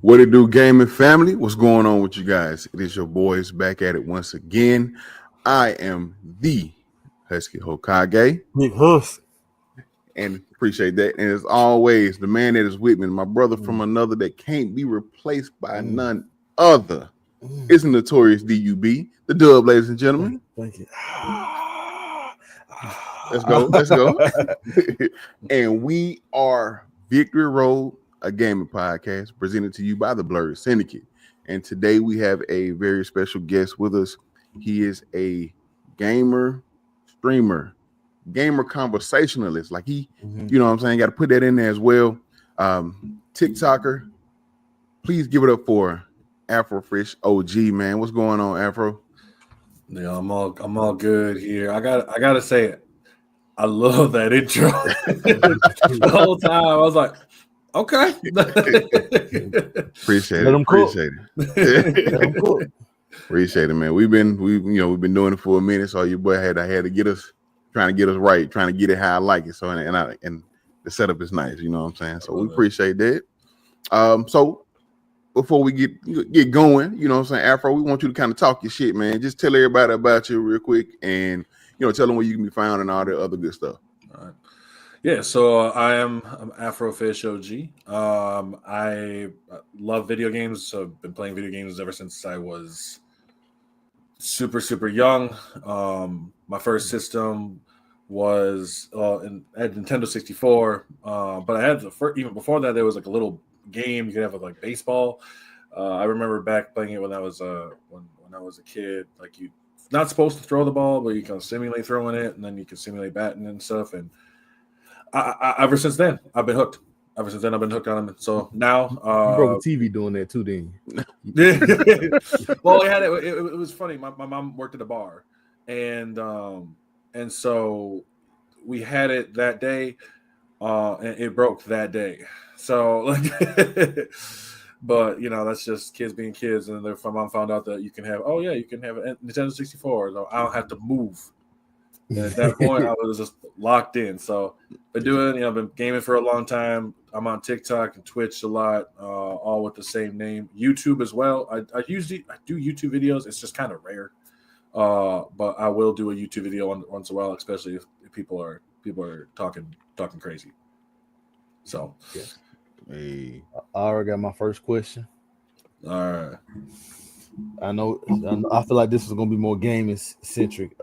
What it do, gaming family? What's going on with you guys? It is your boys back at it once again. I am the Husky Hokage. Big Huss. And appreciate that. And as always, the man that is with me, my brother from another that can't be replaced by none other, is the notorious DUB, the dub, ladies and gentlemen. Thank you. Let's go. And we are Victory Road, a gaming podcast presented to you by the Blurred Syndicate. And today we have a very special guest with us. He is a gamer, streamer, gamer conversationalist. Like you know what I'm saying? Got to put that in there as well. TikToker. Please give it up for AfroFishOG, man. What's going on, Afro? Yeah, I'm all good here. I gotta say, I love that intro. The whole time I was like, okay. Appreciate it, man. We've been doing it for a minute. So your boy had to get us trying to get us right, trying to get it how I like it. So and the setup is nice, you know what I'm saying? So we appreciate that. So before we get going, you know what I'm saying, Afro, we want you to kind of talk your shit, man. Just tell everybody about you real quick and tell them where you can be found and all the other good stuff. All right. Yeah, so I'm AfroFishOG. I love video games. So I've been playing video games ever since I was super, super young. My first system was at Nintendo 64, but I had even before that there was like a little game you could have with like baseball. I remember back playing it when I was when I was a kid. Like you not supposed to throw the ball, but you can simulate throwing it, and then you can simulate batting and stuff. And I ever since then I've been hooked. Ever since then I've been hooked on them. So now you broke a TV doing that too, didn't you? Well, it was funny. My mom worked at a bar, and so we had it that day, and it broke that day. So like, but that's just kids being kids. And then my mom found out that you can have a Nintendo 64, so I don't have to move. And at that point, I was just locked in. So been doing, I've been gaming for a long time. I'm on TikTok and Twitch a lot, all with the same name. YouTube as well. I do YouTube videos. It's just kind of rare, but I will do a YouTube video once in a while, especially if people are talking crazy. So, yeah. Hey. I already got my first question. All right. I feel like this is going to be more gaming centric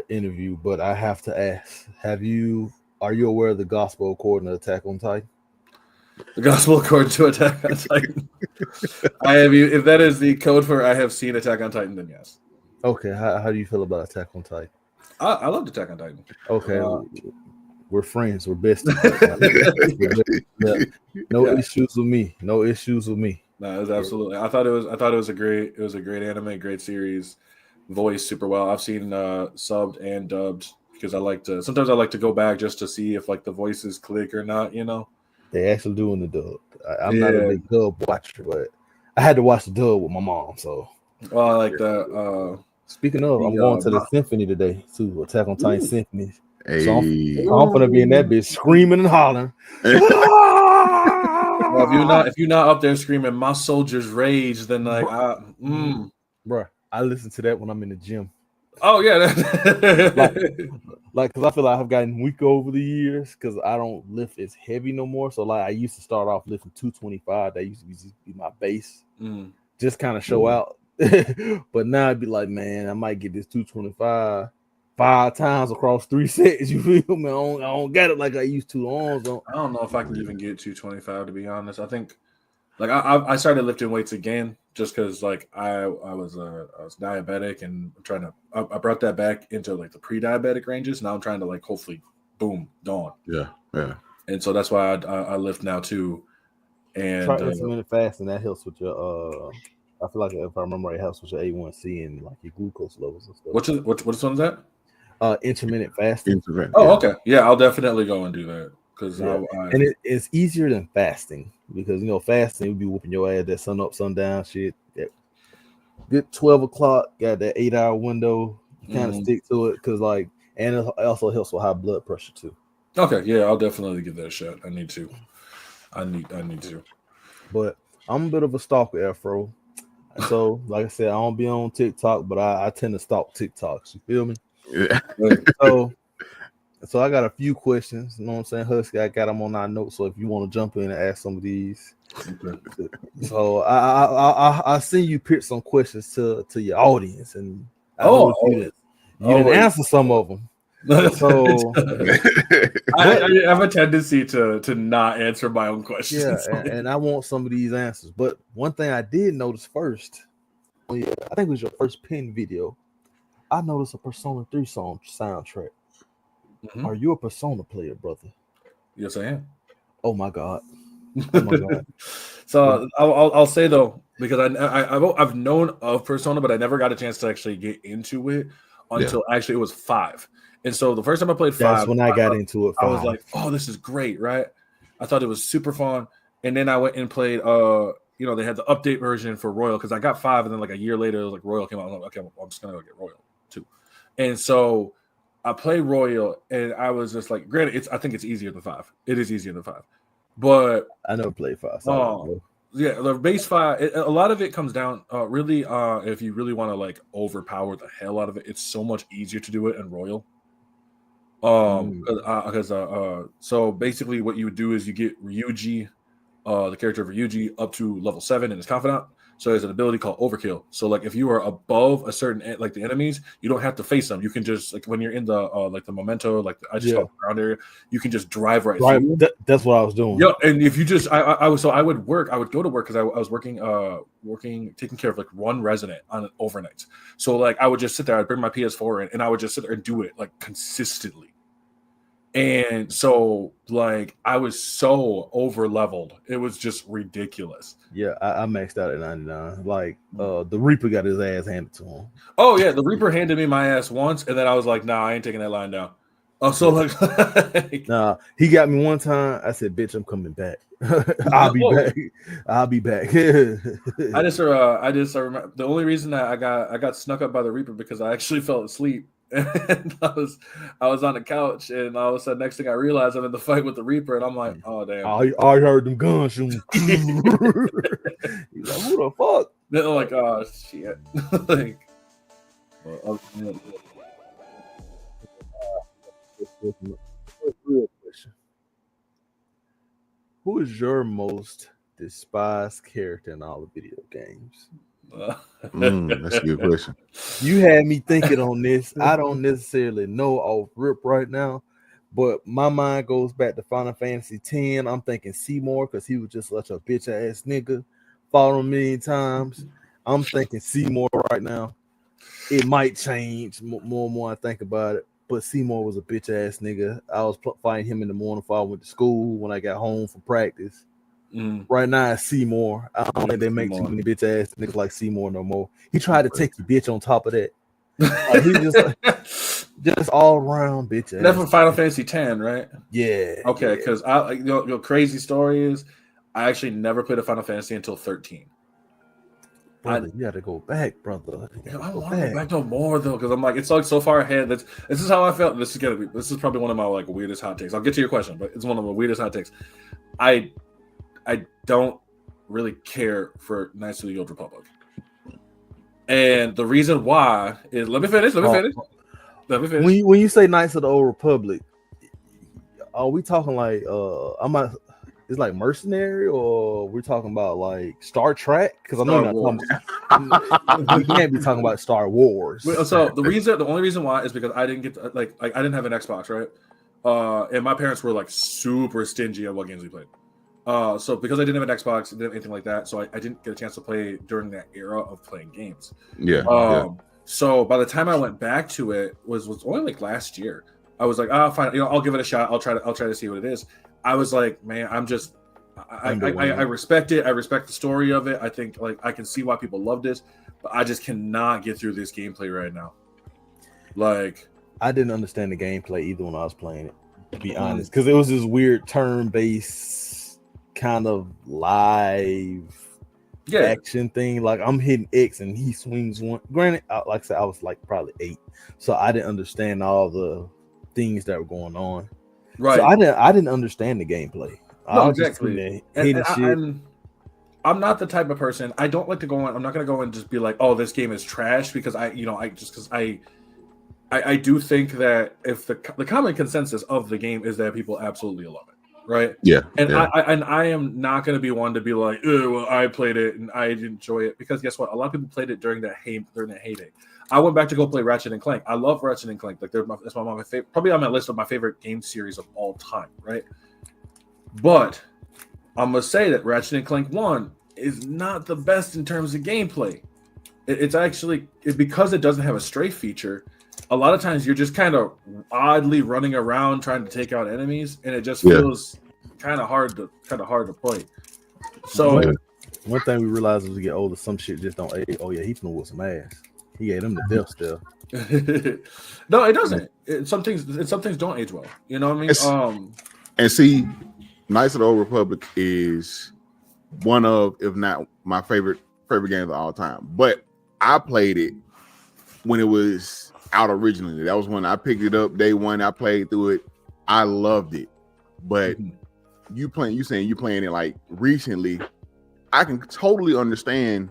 interview, but I have to ask: are you aware of the gospel according to Attack on Titan? The gospel according to Attack on Titan. I have you. If that is the code for I have seen Attack on Titan, then yes. Okay. How do you feel about Attack on Titan? I love Attack on Titan. Okay. We're friends. We're besties. No issues with me. No issues with me. No, it was absolutely. I thought it was a great anime, great series, voiced super well. I've seen subbed and dubbed because sometimes I like to go back just to see if like the voices click or not. They actually doing the dub. I'm not a big dub watcher, but I had to watch the dub with my mom. So I like that. Speaking of, I'm going to the symphony today too. Attack on Titan Symphony. Hey. So I'm gonna be in that bitch screaming and hollering. Well, if you're not up there screaming "My Soldier's Rage," then Bruh, I listen to that when I'm in the gym. Oh yeah, like because I feel like I've gotten weaker over the years because I don't lift as heavy no more. So like I used to start off lifting 225. That used to be my base, just kind of show out. But now I'd be like, man, I might get this 225. 5 times across 3 sets. You feel me? I don't get it like I used to. I don't know if I can even get 225 to be honest. I think like I started lifting weights again just because like I was diabetic and I brought that back into like the pre-diabetic ranges. Now I'm trying to like hopefully boom gone. Yeah. And so that's why I lift now too. And try intermittent fasting. That helps with your I feel like if I remember right, it helps with your A1C and like your glucose levels and stuff. Which one is that? Intermittent fasting. Okay. Yeah, I'll definitely go and do that because and it's easier than fasting because fasting would be whooping your ass that sun up, sundown shit. Good 12 o'clock, got that 8-hour window. You kind of stick to it because and it also helps with high blood pressure too. Okay, yeah, I'll definitely give that a shot. I need to. But I'm a bit of a stalker, Afro. So, like I said, I don't be on TikTok, but I tend to stalk TikToks. You feel me? Yeah. So I got a few questions. You know what I'm saying, Husky? I got them on our notes. So if you want to jump in and ask some of these, so I send you pick some questions to your audience, and I know you didn't answer some of them. So I have a tendency to not answer my own questions. Yeah, and I want some of these answers. But one thing I did notice first, I think it was your first pin video. I noticed a Persona 3 song soundtrack. Mm-hmm. Are you a Persona player, brother? Yes, I am. Oh my god! Oh my god! So I'll say though, because I've known of Persona, but I never got a chance to actually get into it until actually it was 5. And so the first time I played 5, that's when I got into it. 5. I was like, "Oh, this is great!" Right? I thought it was super fun, and then I went and played. They had the update version for Royal because I got 5, and then like a year later, it was like Royal came out. I'm like, okay, I'm just gonna go get Royal too. And so I played Royal, and I was just like, granted, I think it's easier than 5. It is easier than 5, but I never played 5. Yeah, the base 5. A lot of it comes down really. If you really want to like overpower the hell out of it, it's so much easier to do it in Royal. So basically what you would do is you get Ryuji, the character of Ryuji, up to level 7 in his confidant. So there's an ability called overkill. So like if you are above a certain like the enemies, you don't have to face them. You can just like when you're in the like the memento, like I just call it the ground area, you can just drive right through. That's what I was doing. Yeah, and if you just I would go to work because I was working taking care of like one resident on overnights. So like I would just sit there, I'd bring my PS4 in, and I would just sit there and do it like consistently. And so, like, I was so over leveled, it was just ridiculous. Yeah, I maxed out at 99. Like, the Reaper got his ass handed to him. Oh yeah, the Reaper handed me my ass once, and then I was like, "Nah, I ain't taking that line down." Oh, so like, nah, he got me one time. I said, "Bitch, I'm coming back. I'll be back. I'll be back." I just remember the only reason that I got snuck up by the Reaper because I actually fell asleep. And I was on the couch, and all of a sudden, next thing I realized, I'm in the fight with the Reaper, and I'm like, "Oh damn!" I heard them guns shooting. He's like, "Who the fuck?" Then I'm like, "Oh shit!" Like, real question: who is your most despised character in all the video games? That's a good question. You had me thinking on this. I don't necessarily know off rip right now, but my mind goes back to Final Fantasy X. I'm thinking Seymour because he was just such a bitch ass nigga, fought him a million times. I'm thinking Seymour right now. It might change more and more I think about it, but Seymour was a bitch ass nigga. I was fighting him in the morning before I went to school. When I got home from practice. Right now it's Seymour. I don't think they make too many bitch ass niggas like Seymour no more. He tried to take you bitch on top of that. He just all around bitch ass. That's from Final Fantasy X, right? Yeah. Okay, because your crazy story is I actually never played a Final Fantasy until 13. Brother, you got to go back, brother. I don't want to go back no more though, because I'm like it's like so far ahead. This is how I felt. This is probably one of my like weirdest hot takes. I'll get to your question, but it's one of my weirdest hot takes. I don't really care for Knights of the Old Republic. And the reason why is let me finish. When you say Knights of the Old Republic, are we talking like it's like mercenary, or we're talking about like Star Trek? Because I know you're not talking we can't be talking about Star Wars. So the only reason why is because I didn't get like I didn't have an Xbox, right? And my parents were like super stingy on what games we played. So because I didn't have an Xbox, didn't have anything like that, so I didn't get a chance to play during that era of playing games. So by the time I went back to it was only like last year. I was like, fine, I'll give it a shot. I'll try to see what it is. I was like, man, I respect it. I respect the story of it. I think like I can see why people love this, but I just cannot get through this gameplay right now. Like I didn't understand the gameplay either when I was playing it, to be honest, because it was this weird turn-based kind of live action thing. Like I'm hitting X and he swings one. Granted, like I said, I was like probably 8, so I didn't understand all the things that were going on. Right. So I didn't understand the gameplay. No, exactly. I'm not the type of person. I don't like to go in. I'm not going to go and just be like, "Oh, this game is trash," because I do think that if the common consensus of the game is that people absolutely love it, right? Yeah, and yeah. I am not going to be one to be like, "Oh, well, I played it and I didn't enjoy it," because guess what? A lot of people played it during that heyday. I went back to go play Ratchet and Clank. I love Ratchet and Clank. Like that's my favorite, probably on my list of my favorite game series of all time, right? But I'm gonna say that Ratchet and Clank 1 is not the best in terms of gameplay. It's actually because it doesn't have a strafe feature. A lot of times you're just kind of oddly running around trying to take out enemies, and it just feels kind of hard to play. So one thing we realized as we get older, some shit just don't age. Oh yeah, he finna whoop some ass. He ate him to death still. No, it doesn't. Some things don't age well. You know what I mean? And see, Knights of the Old Republic is one of, if not my favorite games of all time. But I played it when it was out originally. That was when I picked it up day one. I played through it. I loved it. But you saying you playing it like recently, I can totally understand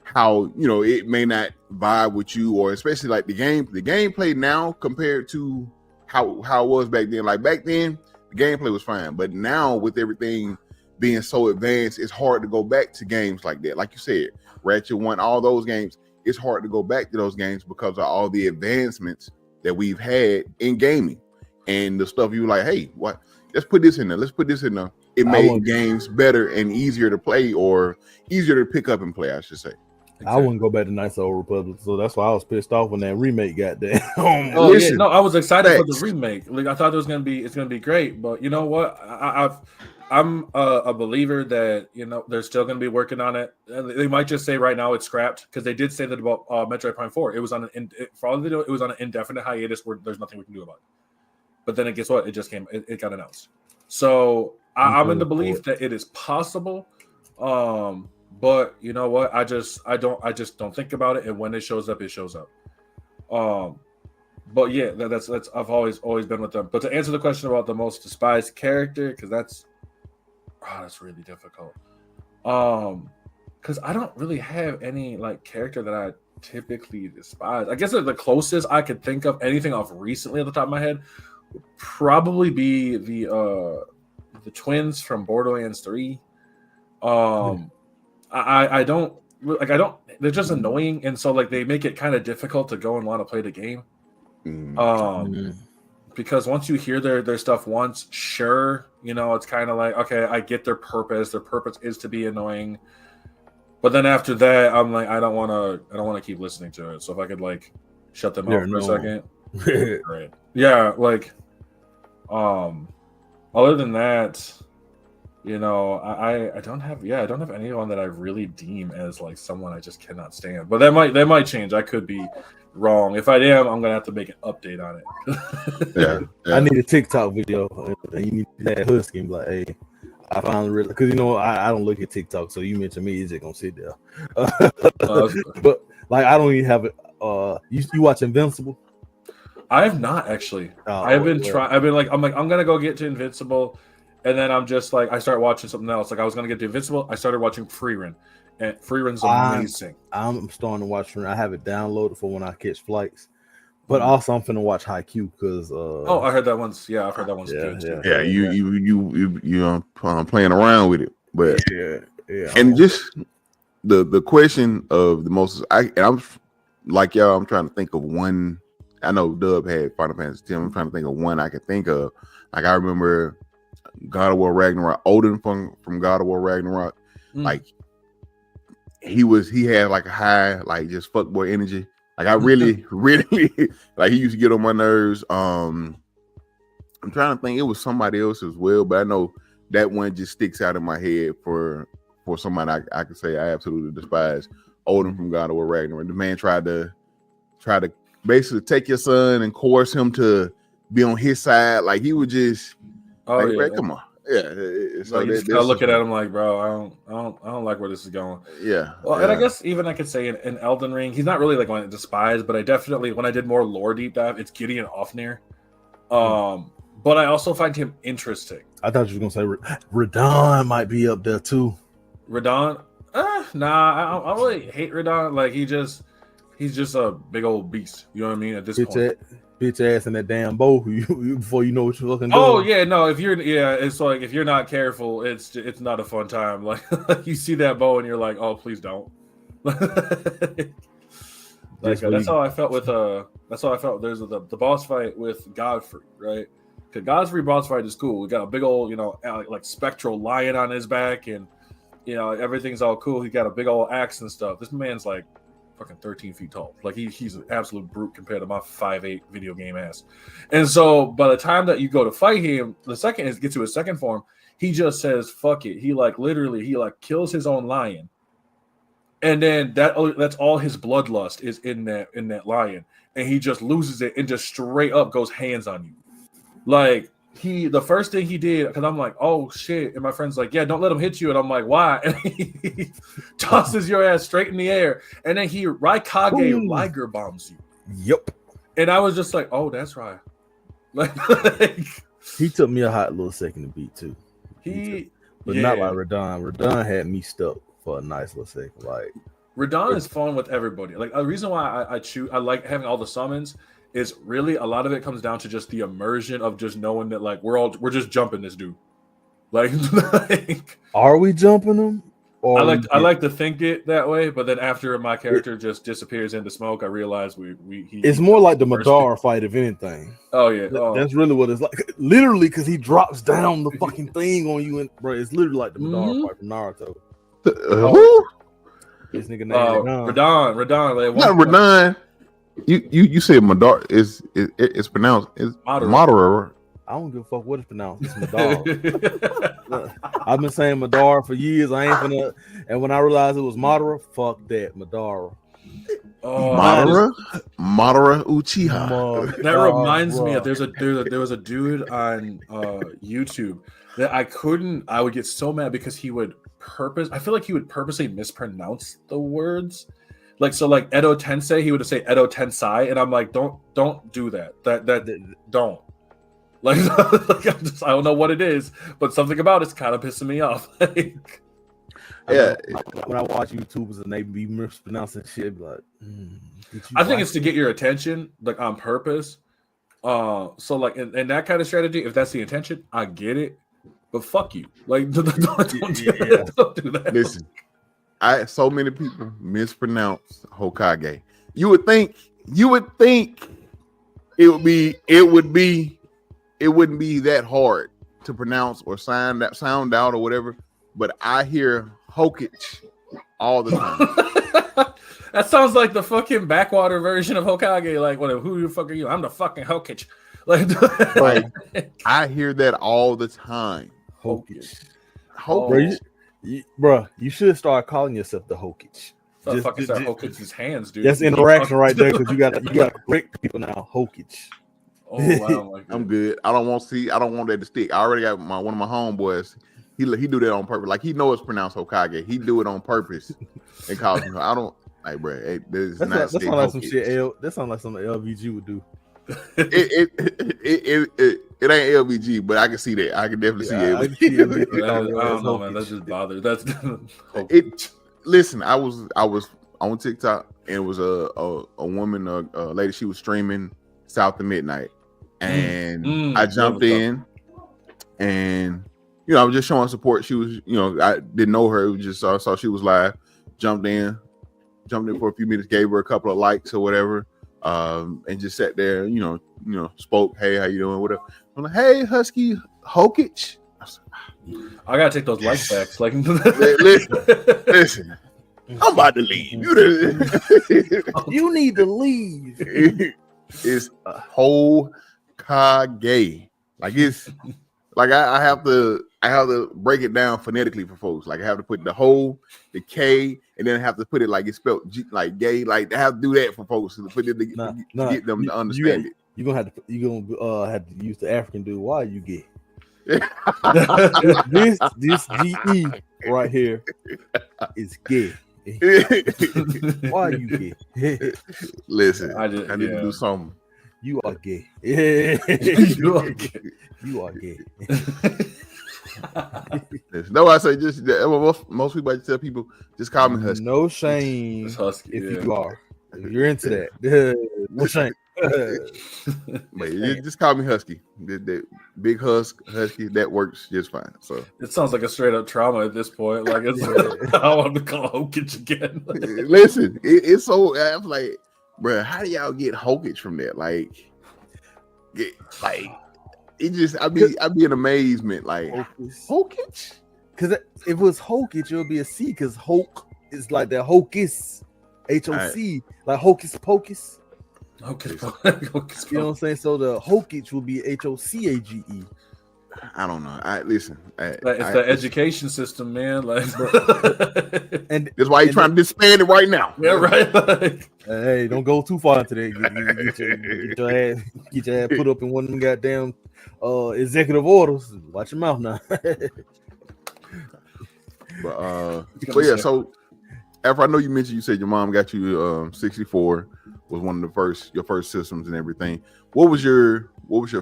how, you know, it may not vibe with you, or especially like the gameplay now compared to how it was back then. Like back then, the gameplay was fine, but now with everything being so advanced, it's hard to go back to games like that. Like you said, Ratchet 1, all those games, it's hard to go back to those games because of all the advancements that we've had in gaming and the stuff you like, hey, what? Let's put this in there. Let's put this in there. It made games better and easier to play, or easier to pick up and play, I should say. Exactly. I wouldn't go back to Knights of the Old Republic, so that's why I was pissed off when that remake got there. No, I was excited for the remake. Like I thought it's gonna be great, but you know what? I'm a believer that, you know, they're still gonna be working on it. They might just say right now it's scrapped, because they did say that about Metroid Prime 4. It was on for all they do, it was on an indefinite hiatus where there's nothing we can do about it. But then guess what? It just came. It got announced. So I'm in the belief that it is possible. But you know what? I just don't think about it, and when it shows up, it shows up. But yeah, that's I've always been with them. But to answer the question about the most despised character, because that's really difficult. Because I don't really have any like character that I typically despise. I guess the closest I could think of anything off recently at the top of my head would probably be the twins from Borderlands 3. I don't they're just annoying, and so like they make it kind of difficult to go and want to play the game. Because once you hear their stuff once, sure, you know, it's kind of like, okay, I get their purpose is to be annoying, but then after that I'm like, I don't want to keep listening to it. So if I could like shut them off for a second. Great. Yeah, like other than that, you know, I don't have anyone that I really deem as like someone I just cannot stand. But that might change. I could be wrong. If I am, I'm gonna have to make an update on it. Yeah. I need a TikTok video. And you need that husky and be like, hey, I finally really, because you know I don't look at TikTok, so you mentioned me, it's just gonna sit there. But like I don't even have it. You watch Invincible? I have not actually. I've been trying. I'm gonna go get to Invincible. And then I'm just like, I start watching something else. Like I was gonna get to Invincible. I started watching Freerun, and Freerun's amazing. I'm starting to watch Freerun. I have it downloaded for when I catch flights, but also I'm finna watch Haikyuu because. I heard that once. Yeah, I've heard that one's good too. Yeah, you playing around with it, but yeah. And just the question of the most, I'm like y'all. I'm trying to think of one. I know Dub had Final Fantasy X. I'm trying to think of one I can think of. Like I remember God of War Ragnarok, Odin from God of War Ragnarok. Like he had like a high, like just fuckboy energy. Like I really like he used to get on my nerves. I'm trying to think, it was somebody else as well, but I know that one just sticks out in my head for somebody I could say I absolutely despise. Odin from God of War Ragnarok. The man tried to basically take your son and coerce him to be on his side. Like he would just man, come on. Yeah. So you just gotta look at him like, bro, I don't like where this is going. Yeah. Well, and I guess even I could say in Elden Ring, he's not really like one I despise, but I definitely, when I did more lore deep dive, it's Gideon Ofnir. But I also find him interesting. I thought you were gonna say Radon might be up there too. Radon? Nah, I really hate Radon. Like he's just a big old beast. You know what I mean? At this point, bitch ass in that damn bow before you know what you're fucking doing. Oh yeah, no. It's like if you're not careful, it's not a fun time. Like you see that bow and you're like, oh, please don't. That's how I felt with That's how I felt. There's the boss fight with Godfrey, right? Because Godfrey boss fight is cool. We got a big old, like spectral lion on his back, and everything's all cool. He got a big old axe and stuff. This man's like fucking 13 feet tall. Like he's an absolute brute compared to my 5'8" video game ass. And so by the time that you go to fight him, the second is get to his second form, he just says fuck it. He literally kills his own lion. And then that's all his bloodlust is in that lion. And he just loses it and just straight up goes hands on you. Like the first thing he did, because I'm like, oh shit. And my friend's like, yeah, don't let him hit you. And I'm like, why? And he tosses your ass straight in the air. And then he Raikage Liger bombs you. Yep. And I was just like, oh, that's right. Like he took me a hot little second to beat too. But not like Radon. Radon had me stuck for a nice little second. Like Radon is fun with everybody. Like the reason why I like having all the summons is really a lot of it comes down to just the immersion of just knowing that like we're just jumping this dude. Like are we jumping him? Or I like to think it that way, but then after my character just disappears into smoke, I realize it's more like the Madara fight, if anything. Oh yeah, that's really what it's like. Literally, because he drops down the fucking thing on you, and bro, it's literally like the Madara fight from Naruto. Who? This nigga named Radon. Like, not Radon. You said Madara it's pronounced Madara. I don't give a fuck what it's pronounced. It's Madara. I've been saying Madara for years. I ain't finna. And when I realized it was Madara, fuck that Madara. Madara Uchiha. That reminds me of there was a dude on YouTube that I would get so mad because he would purposely mispronounce the words. Like Edo Tensei, he would say Edo Tensai, and I'm like, don't do that. That don't. Like I don't know what it is, but something about it's kind of pissing me off. Yeah, when I watch YouTubers and they be mispronouncing shit, like I think it's to get your attention, like on purpose. So like in that kind of strategy, if that's the intention, I get it. But fuck you, like don't do that. Listen, so many people mispronounce Hokage. You would think it wouldn't be that hard to pronounce or sound out or whatever, but I hear Hokage all the time. That sounds like the fucking backwater version of Hokage. Like, who the fuck are you? I'm the fucking Hokage. Like I hear that all the time. Hokage. Bro, you should start calling yourself the Hokage. Hokage's hands, dude. That's interaction right there because you got to break people now. Hokage. Oh wow, I'm good. I don't want that to stick. I already got one of my homeboys. He do that on purpose. Like he knows it's pronounced Hokage. He do it on purpose and calls him. I don't like, bro. Hey, that sounds like some shit. That sounds like something LVG would do. It ain't LVG, but I can see that. I can definitely see it. I don't know, man. That's just bothered. That's it. Listen, I was on TikTok and it was a woman, a lady. She was streaming South to Midnight, and I jumped in, and I was just showing support. She was, I didn't know her. It was just saw she was live. Jumped in for a few minutes, gave her a couple of likes or whatever. And just sat there, spoke, hey, how you doing, whatever. I'm like, hey, Husky Hokage. I gotta take those likes back. Like, listen, I'm about to leave. You need to leave. It's Hokage. Like it's like I have to break it down phonetically for folks. Like I have to put the whole, the K, and then I have to put it like it's spelled G, like gay. Like I have to do that for folks to put it to get them to understand it. You're gonna have to use the African dude. Why are you gay? this GE right here is gay. Why are you gay? Listen, I need to do something. You are gay. You are gay. No, I say just most people I tell people just call me Husky. No shame It's Husky, if yeah. you are. If you're into that. No shame. But just call me Husky. The big Husky, that works just fine. So it sounds like a straight up trauma at this point. Like it's I want to call Hokage again. Listen, it's so I was like, bro, how do y'all get Hokage from that? Like it just I be in amazement. Like Hokage? Because if it was Hokage, it would be a C. Because Hulk is like that Hocus, HOC, like Hocus Pocus. Hocus Pocus. You know what I'm saying? So the Hokage will be HOCAGE. I don't know. It's the education system, man. Like, and that's why you're trying to disband it right now. Yeah, right. Like, hey, don't go too far into that. Get your ass put up in one of them goddamn executive orders. Watch your mouth now. But yeah. So after I know you mentioned, you said your mom got you 64 was one of your first systems and everything. What was your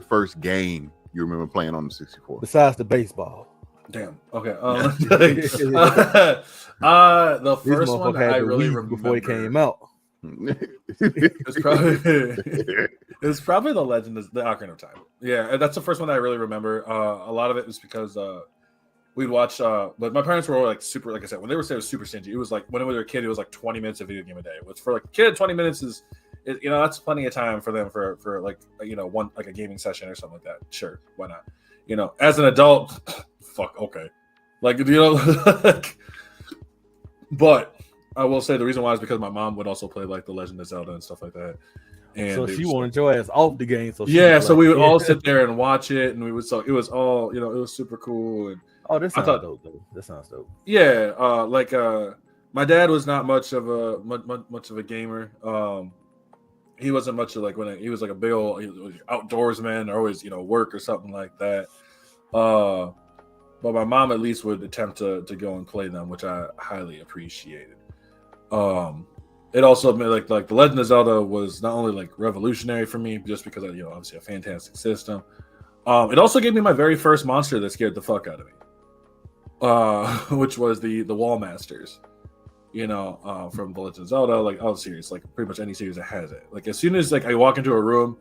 first game you remember playing on the 64? Besides the baseball. Damn. Okay. The first one that I really remember before it came out. It's probably the Legend of the Ocarina of Time. Yeah, that's the first one that I really remember. A lot of it was because we'd watch. But my parents were like super. Like I said, when they were saying it was super stingy, it was like when they were a kid, it was like 20 minutes of video game a day. Which for like a kid, 20 minutes is that's plenty of time for them for like one like a gaming session or something like that. Sure, why not? As an adult, fuck, okay, like but I will say the reason why is because my mom would also play like the Legend of Zelda and stuff like that. And so she wanted your ass off the game. So we would all sit there and watch it, and we would. So it was all it was super cool. And that sounds dope. Though. That sounds dope. Yeah, my dad was not much of a gamer. He wasn't much of he was like a big old outdoorsman, or always work or something like that. But my mom at least would attempt to go and play them, which I highly appreciated. It also made like the Legend of Zelda was not only like revolutionary for me just because of obviously a fantastic system. It also gave me my very first monster that scared the fuck out of me, which was the Wall Masters. From the Legend of Zelda, like all the series, like pretty much any series that has it. Like as soon as I walk into a room,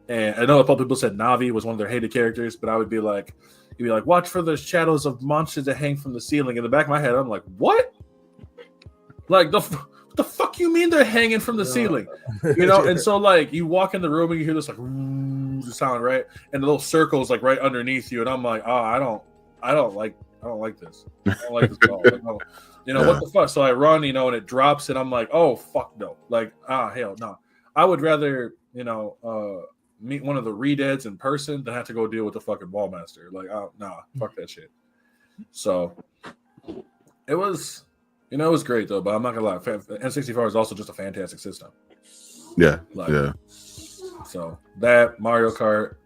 and I know a couple people said Navi was one of their hated characters, but I would be like, you'd be like, watch for the shadows of monsters that hang from the ceiling. In the back of my head, I'm like, what? Like the fuck you mean they're hanging from the ceiling? And so like you walk in the room and you hear this like sound, right? And the little circles like right underneath you, and I'm like, I don't like this. I don't like this at all. Like, no. What the fuck? So I run, and it drops, and I'm like, oh fuck no. Like, hell no. I would rather, meet one of the Redeads in person than have to go deal with the fucking Wall Master. Like, nah, fuck that shit. So it was it was great though, but I'm not gonna lie, N64 is also just a fantastic system. Yeah. Yeah. So that Mario Kart,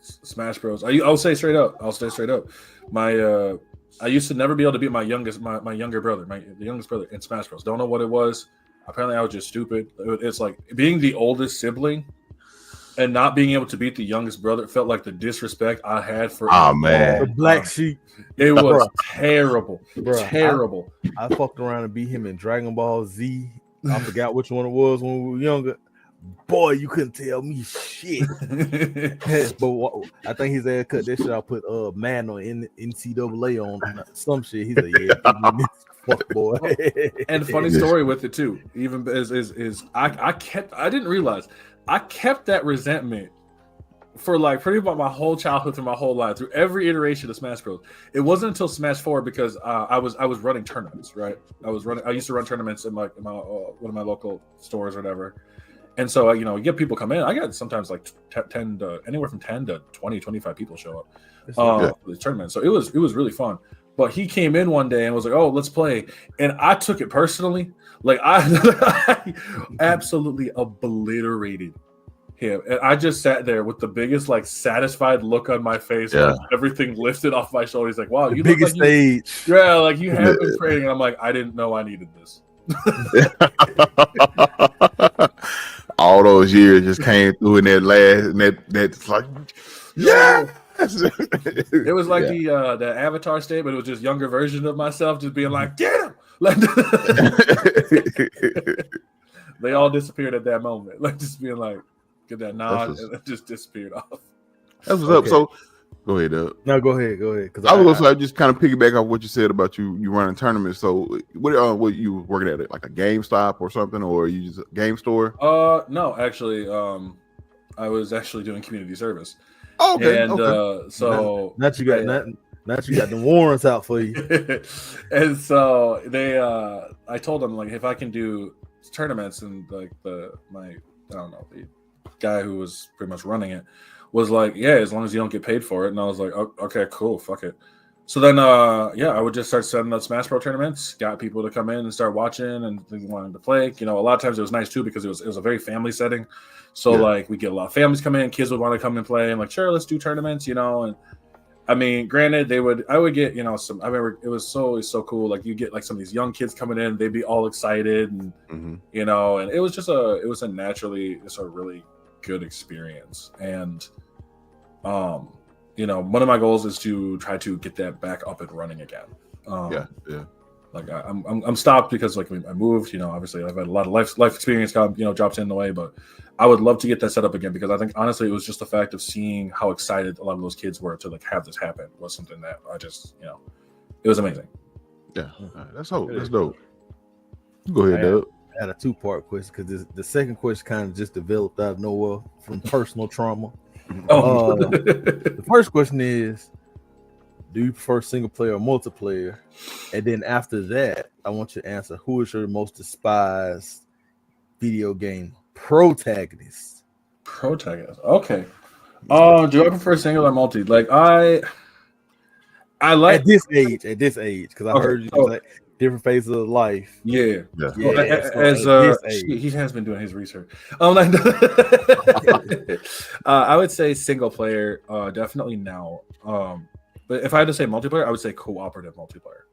Smash Bros. I'll say straight up. I used to never be able to beat my youngest brother in Smash Bros. Don't know what it was. Apparently, I was just stupid. It's like being the oldest sibling and not being able to beat the youngest brother felt like the disrespect I had for. Oh man, the black sheep. It was terrible, terrible. I fucked around and beat him in Dragon Ball Z. I forgot which one it was when we were younger. Boy, you couldn't tell me shit. But I think his ass cut that shit. I put man on NCAA on some shit. He's like, yeah, fuck boy. And funny story with it too. Even is I didn't realize I kept that resentment for like pretty much my whole childhood, through my whole life, through every iteration of Smash Bros. It wasn't until Smash 4 because I was running tournaments, right? I used to run tournaments in my one of my local stores or whatever. And so, you get people come in. I got sometimes like 10 to anywhere from 10 to 20, 25 people show up for the tournament. So it was really fun. But he came in one day and was like, oh, let's play. And I took it personally. Like I absolutely obliterated him. And I just sat there with the biggest like satisfied look on my face. Yeah. Like, everything lifted off my shoulders. He's like, wow, you biggest look like stage. Yeah, like you have been training. And I'm like, I didn't know I needed this. All those years just came through in that last, and that's like, yeah. It was like the Avatar state, but it was just younger version of myself, just being like, "Get him!" Like, they all disappeared at that moment, like just being like, "Get that nod," and it just disappeared off. That's what's up. So, go ahead, Doug. No, go ahead. Because I was gonna say, just kind of piggyback off what you said about you running tournaments. So, what you working at, like a GameStop or something, or you just a game store? No, actually, I was actually doing community service. Oh, okay. And so not you got the warrants out for you. And so I told them, like, if I can do tournaments, and like the guy who was pretty much running it was like, yeah, as long as you don't get paid for it. And I was like, oh, okay, cool, fuck it. So then I would just start setting up Smash Bros tournaments, got people to come in and start watching and wanting to play. You know, a lot of times it was nice too because it was a very family setting. So like we get a lot of families come in, kids would want to come and play, and like, sure, let's do tournaments, you know. And I mean, granted, I would get, you know, some. I remember it was so cool. Like you get like some of these young kids coming in, they'd be all excited, and you know, and it was just a naturally a really good experience. And you know, one of my goals is to try to get that back up and running again. Like I'm stopped because like I moved, you know, obviously I've had a lot of life experience got, you know, dropped in the way, but I would love to get that set up again because I think honestly it was just the fact of seeing how excited a lot of those kids were to like have this happen was something that I just, you know, it was amazing. Yeah, that's dope. That's dope. Go ahead, Doug. I had a 2-part question because the second question kind of just developed out of nowhere from personal trauma. The first question is, do you prefer single player or multiplayer? And then after that, I want you to answer, who is your most despised video game protagonist? Okay. Do I prefer single or multi? Like I like at this age, because I heard you say different phases of life. Yeah. Well, as he has been doing his research. I would say single player, definitely now. But if I had to say multiplayer, I would say cooperative multiplayer.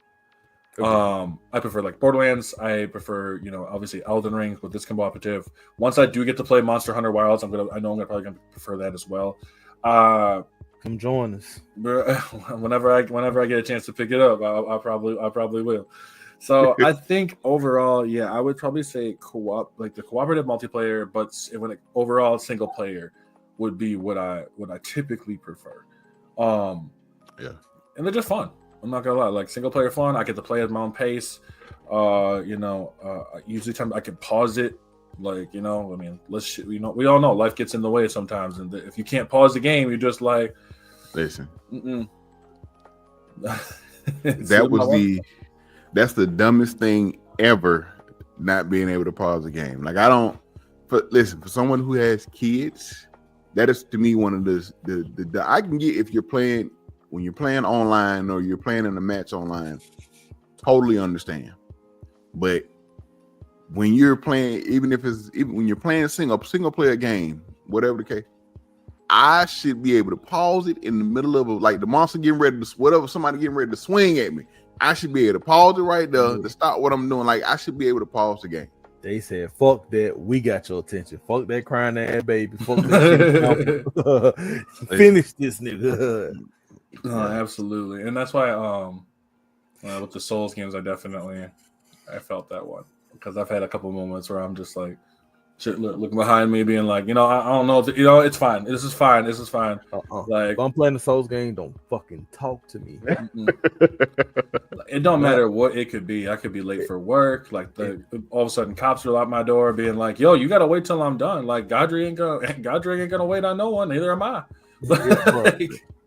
Okay. I prefer like Borderlands. I prefer, you know, obviously Elden Ring with this cooperative. Once I do get to play Monster Hunter Wilds, I know I'm probably gonna prefer that as well. Come join us. Whenever I get a chance to pick it up, I probably will. So I think overall, yeah, I would probably say the cooperative multiplayer, but overall single player would be what I typically prefer. And they're just fun. I'm not gonna lie, like single player fun. I get to play at my own pace. Usually I can pause it. Like, you know, I mean, we all know life gets in the way sometimes, and if you can't pause the game, you're just like, listen. That's the dumbest thing ever, not being able to pause a game. Like for someone who has kids, that is to me one of the I can get if when you're playing online or you're playing in a match online, totally understand. But when you're playing, even when you're playing single player game, whatever the case, I should be able to pause it in the middle of like the monster getting ready to somebody getting ready to swing at me. I should be able to pause it right there to stop what I'm doing. Like I should be able to pause the game. They said, "Fuck that, we got your attention. Fuck that crying ass baby. Fuck that shit. Finish this nigga." No, absolutely, and that's why with the Souls games, I felt that one because I've had a couple moments where I'm just like, shit, look behind me, being like, you know, I don't know, you know, it's fine. This is fine. Like, if I'm playing the Souls game, don't fucking talk to me. It don't matter what it could be. I could be late for work. Like all of a sudden, cops are at my door, being like, "Yo, you gotta wait till I'm done." Like Godric ain't gonna wait on no one. Neither am I.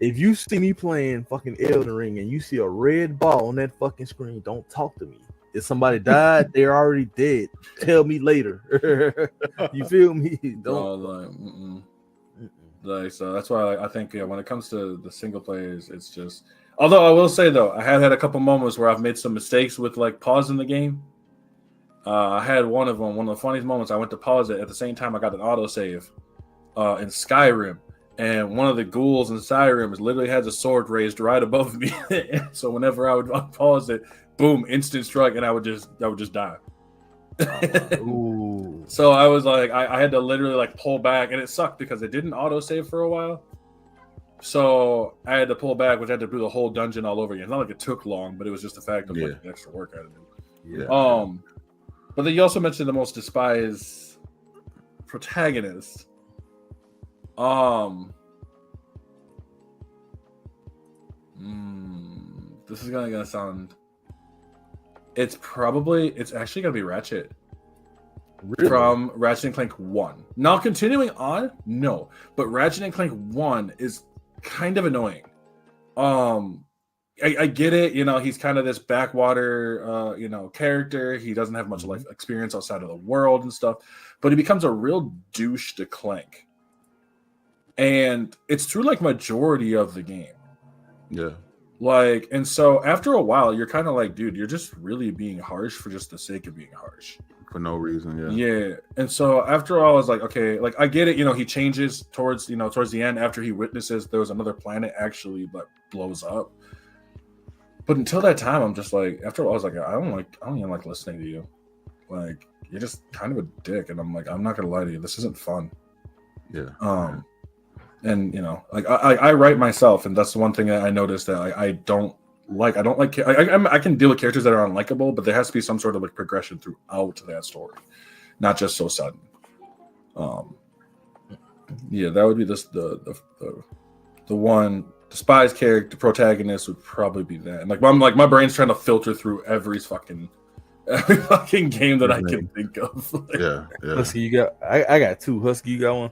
If you see me playing fucking Elden Ring and you see a red ball on that fucking screen, don't talk to me. If somebody died, they're already dead. Tell me later. You feel me? Don't. Like, so that's why I think when it comes to the single players, it's just. Although I will say though, I have had a couple moments where I've made some mistakes with like pausing the game. I had one of the funniest moments. I went to pause it at the same time I got an autosave in Skyrim. And one of the ghouls in Skyrim literally has a sword raised right above me. So whenever I would pause it, boom, instant strike, and I would just die. So I was like, I had to literally like pull back, and it sucked because it didn't autosave for a while. So I had to pull back, which I had to do the whole dungeon all over again. It's not like it took long, but it was just the fact of like the extra work I had to do. Yeah. But then you also mentioned the most despised protagonist. This is gonna sound. It's actually gonna be Ratchet. Really? From Ratchet and Clank 1. Now continuing on, no, but Ratchet and Clank 1 is kind of annoying. I get it, he's kind of this backwater character. He doesn't have much life experience outside of the world and stuff, but he becomes a real douche to Clank. And it's through like majority of the game. Yeah. Like, and so after a while, you're kind of like, dude, you're just really being harsh for just the sake of being harsh. For no reason, yeah. And so after all, I was like, okay, like I get it. He changes towards the end after he witnesses there was another planet actually that blows up. But until that time, I'm just like, after all, I was like, I don't even like listening to you. Like, you're just kind of a dick, and I'm like, I'm not gonna lie to you, this isn't fun. Yeah. And like I write myself, and that's the one thing that I noticed that I don't like. I can deal with characters that are unlikable, but there has to be some sort of like progression throughout that story, not just so sudden. Yeah, that would be the one despised character protagonist would probably be that. And like my brain's trying to filter through every fucking game that I can think of. Yeah. Husky, you got I got two. Husky, you got one?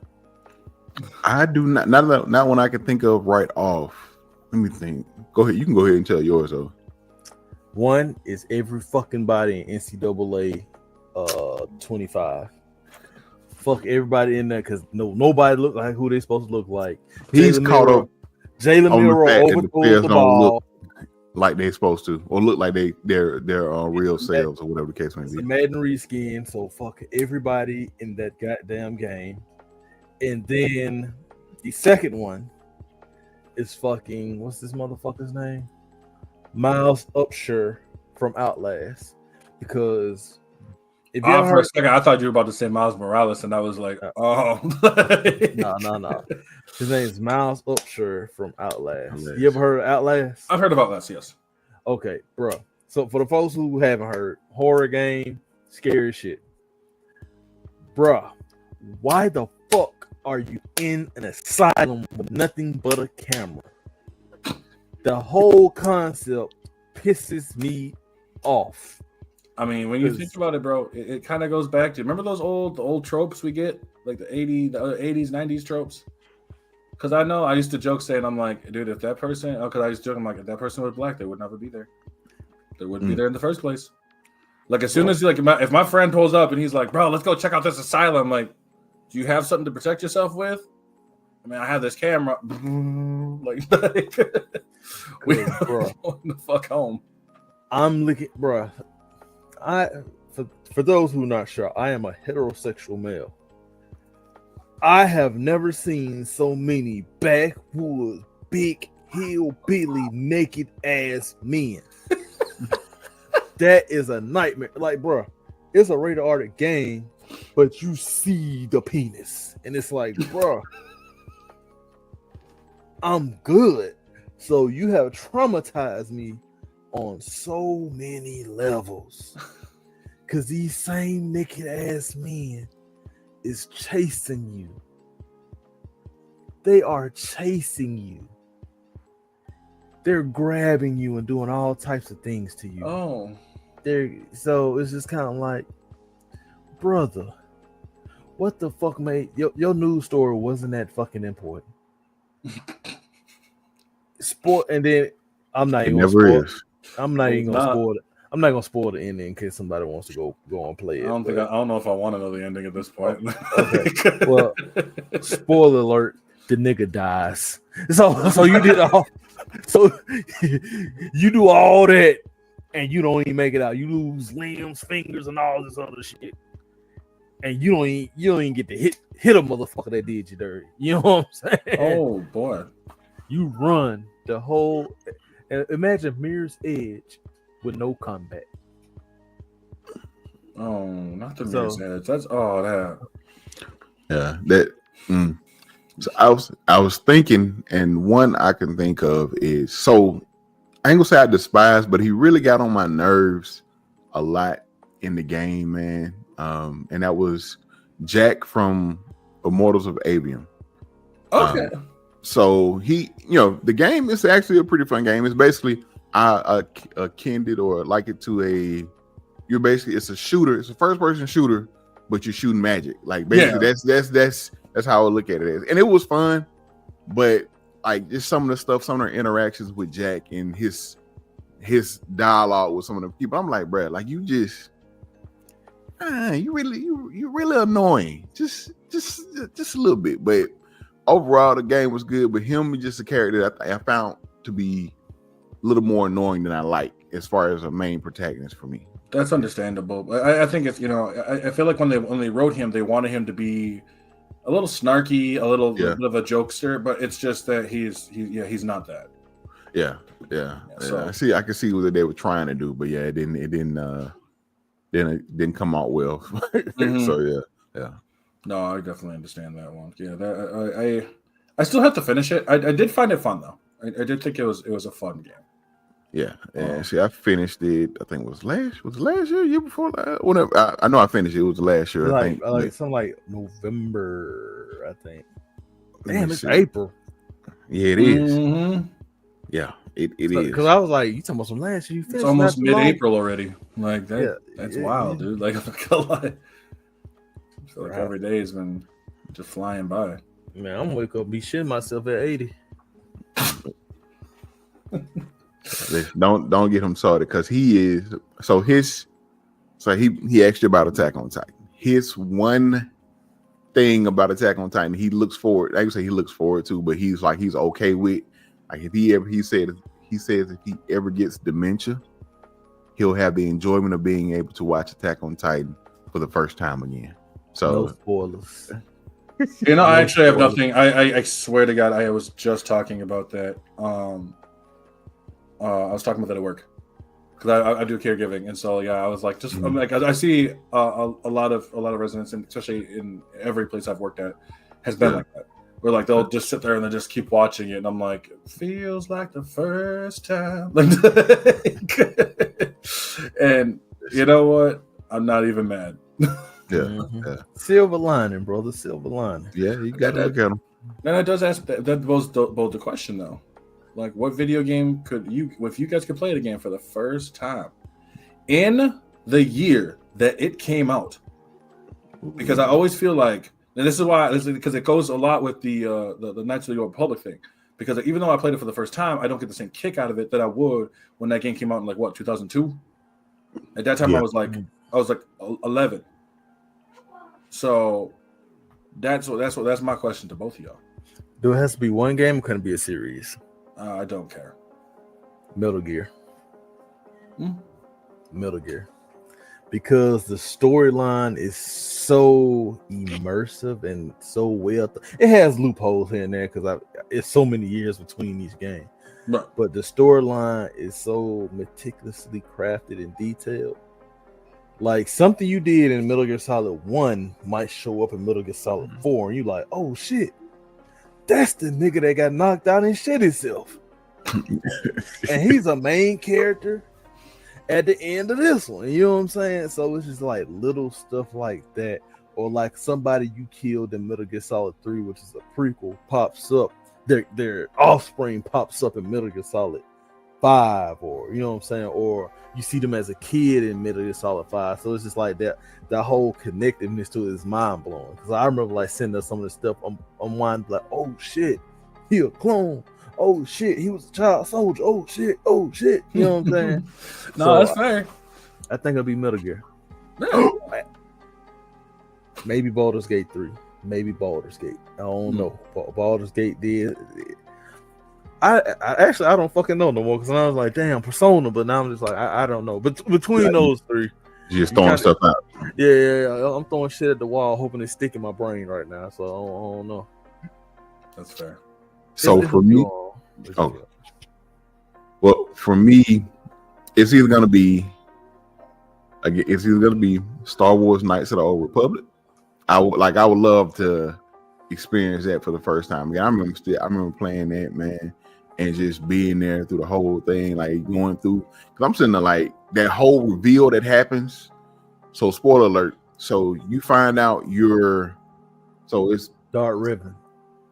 I do not one I can think of right off. Let me think. Go ahead. You can go ahead and tell yours though. One is every fucking body in NCAA 25. Fuck everybody in there because nobody look like who they supposed to look like. He's caught up. Jalen Miro overthrew the ball like they're supposed to, or look like they're real selves, or whatever the case may be. It's a Madden reskin, so fuck everybody in that goddamn game. And then the second one is fucking what's this motherfucker's name? Miles Upshur from Outlast. Because if you for a second, I thought you were about to say Miles Morales, and I was like, oh, no. His name is Miles Upshur from Outlast. You ever heard of Outlast? I've heard about that, yes. Okay, bro. So for the folks who haven't heard, horror game, scary shit. Bruh, why the fuck are you in an asylum with nothing but a camera? The whole concept pisses me off. I mean, when you think about it, bro, it kind of goes back to, remember those old tropes we get, like the 80s, 90s tropes? Because I know I used to joke saying, I'm like, dude, if that person, because I used to joke, I'm like, if that person was black, they would never be there. They wouldn't be there in the first place. Like, as soon as, like, if my friend pulls up and he's like, bro, let's go check out this asylum, like, do you have something to protect yourself with? I mean, I have this camera. Like we going the fuck home. I'm looking, bro. For those who are not sure, I am a heterosexual male. I have never seen so many backwoods, big hillbilly, naked ass men. That is a nightmare. Like, bro, it's a rated R game, but you see the penis, and it's like, bro, I'm good. So you have traumatized me on so many levels, because these same naked ass men is chasing you. They are chasing you. They're grabbing you and doing all types of things to you. So it's just kind of like, brother, what the fuck made your news story wasn't that fucking important? Sport, and then I'm not even gonna spoil it. I'm not gonna spoil the ending in case somebody wants to go and play it. I don't know if I want to know the ending at this point. Okay. Well, spoiler alert: the nigga dies. So you did all. So you do all that, and you don't even make it out. You lose limbs, fingers, and all this other shit, and you don't even get to hit a motherfucker that did you dirty. You know what I'm saying? Oh boy, you run the whole. Imagine Mirror's Edge with no combat. Oh, not the Mirror's Edge. That's that. Yeah, that. So I was thinking, and one I can think of is, so I ain't gonna say I despise, but he really got on my nerves a lot in the game, man. And that was Jack from Immortals of Avium. Okay. So he, the game is actually a pretty fun game. It's basically I akin it or like it to it's a shooter. It's a first person shooter, but you're shooting magic. Like basically that's how I look at it as. And it was fun, but like just some of the stuff, some of the interactions with Jack and his dialogue with some of the people, I'm like, bro, like you just you really annoying. Just a little bit. But overall the game was good, but him is just a character that I found to be a little more annoying than I like as far as a main protagonist for me. That's understandable. I think it's, I feel like when they wrote him, they wanted him to be a little snarky, a little bit of a jokester, but it's just that he's not that. Yeah. So I can see what they were trying to do, but it didn't come out well. Mm-hmm. So yeah. No, I definitely understand that one. Yeah, I still have to finish it. I did find it fun though. I did think it was a fun game. Yeah, and see, I finished it. I think it was last year before last. Whatever. I know I finished it. It was last year. I think something like November. I think. Damn, it's April. Yeah, it is. Mm-hmm. Yeah, it is. Because I was like, you talking about some last year? It's almost mid-April already. Like that. Yeah, that's wild, dude. Like I'm not gonna lie. I feel like every day has been just flying by. Man, I'm gonna wake up, be shitting myself at 80. Don't get him started because he asked you about Attack on Titan. His one thing about Attack on Titan, he looks forward. I would say he looks forward to, but he's okay with. Like if he says if he ever gets dementia, he'll have the enjoyment of being able to watch Attack on Titan for the first time again. So no spoilers. I actually have nothing. I swear to God, I was just talking about that. I was talking about that at work because I do caregiving, and so I was like, I'm like, I see a lot of residents, and especially in every place I've worked at, has been like that. Where like they'll just sit there and they just keep watching it, and I'm like, it feels like the first time. And you know what? I'm not even mad. Yeah. Silver lining, brother. Silver lining. Yeah, you got to look at them. And it does ask that both the question though. Like, what video game if you guys could play the game for the first time in the year that it came out? Because I always feel like, and this is because it goes a lot with the Knights of the Old Republic thing. Because even though I played it for the first time, I don't get the same kick out of it that I would when that game came out in 2002. At that time, I was like 11. So that's my question to both of y'all. Do it has to be one game? Or can it be a series? I don't care. Metal Gear. Metal Gear. Because the storyline is so immersive and so well. It has loopholes here and there because it's so many years between each game. Right. But the storyline is so meticulously crafted and detailed. Like something you did in Metal Gear Solid 1 might show up in Metal Gear Solid 4, and you're like, oh shit. That's the nigga that got knocked out and shit himself. And he's a main character at the end of this one. You know what I'm saying? So it's just like little stuff like that. Or like somebody you killed in Metal Gear Solid 3, which is a prequel, pops up. Their offspring pops up in Metal Gear Solid 5. Or, you know what I'm saying? Or you see them as a kid in Metal Gear Solid 5. So it's just like that whole connectiveness to it is mind blowing. Because I remember like sending us some of the stuff on mine, like, oh shit, he a clone. Oh shit, he was a child soldier. Oh shit. You know what I'm saying? No, that's fair. I think it'll be Metal Gear. No. Maybe Baldur's Gate 3. Maybe Baldur's Gate. I don't know. Baldur's Gate did. I actually don't fucking know no more because I was like, damn, Persona, but now I'm just like, I don't know. But between those three, you're just throwing stuff out. Yeah, I'm throwing shit at the wall, hoping it's sticking my brain right now. So I don't know. That's fair. So for me, for me, it's either gonna be Star Wars Knights of the Old Republic. I would love to experience that for the first time. Yeah, I remember playing that, man, and just being there through the whole thing, like going through. Because I'm sitting there like that whole reveal that happens. So spoiler alert. So you find out it's Dark Ribbon.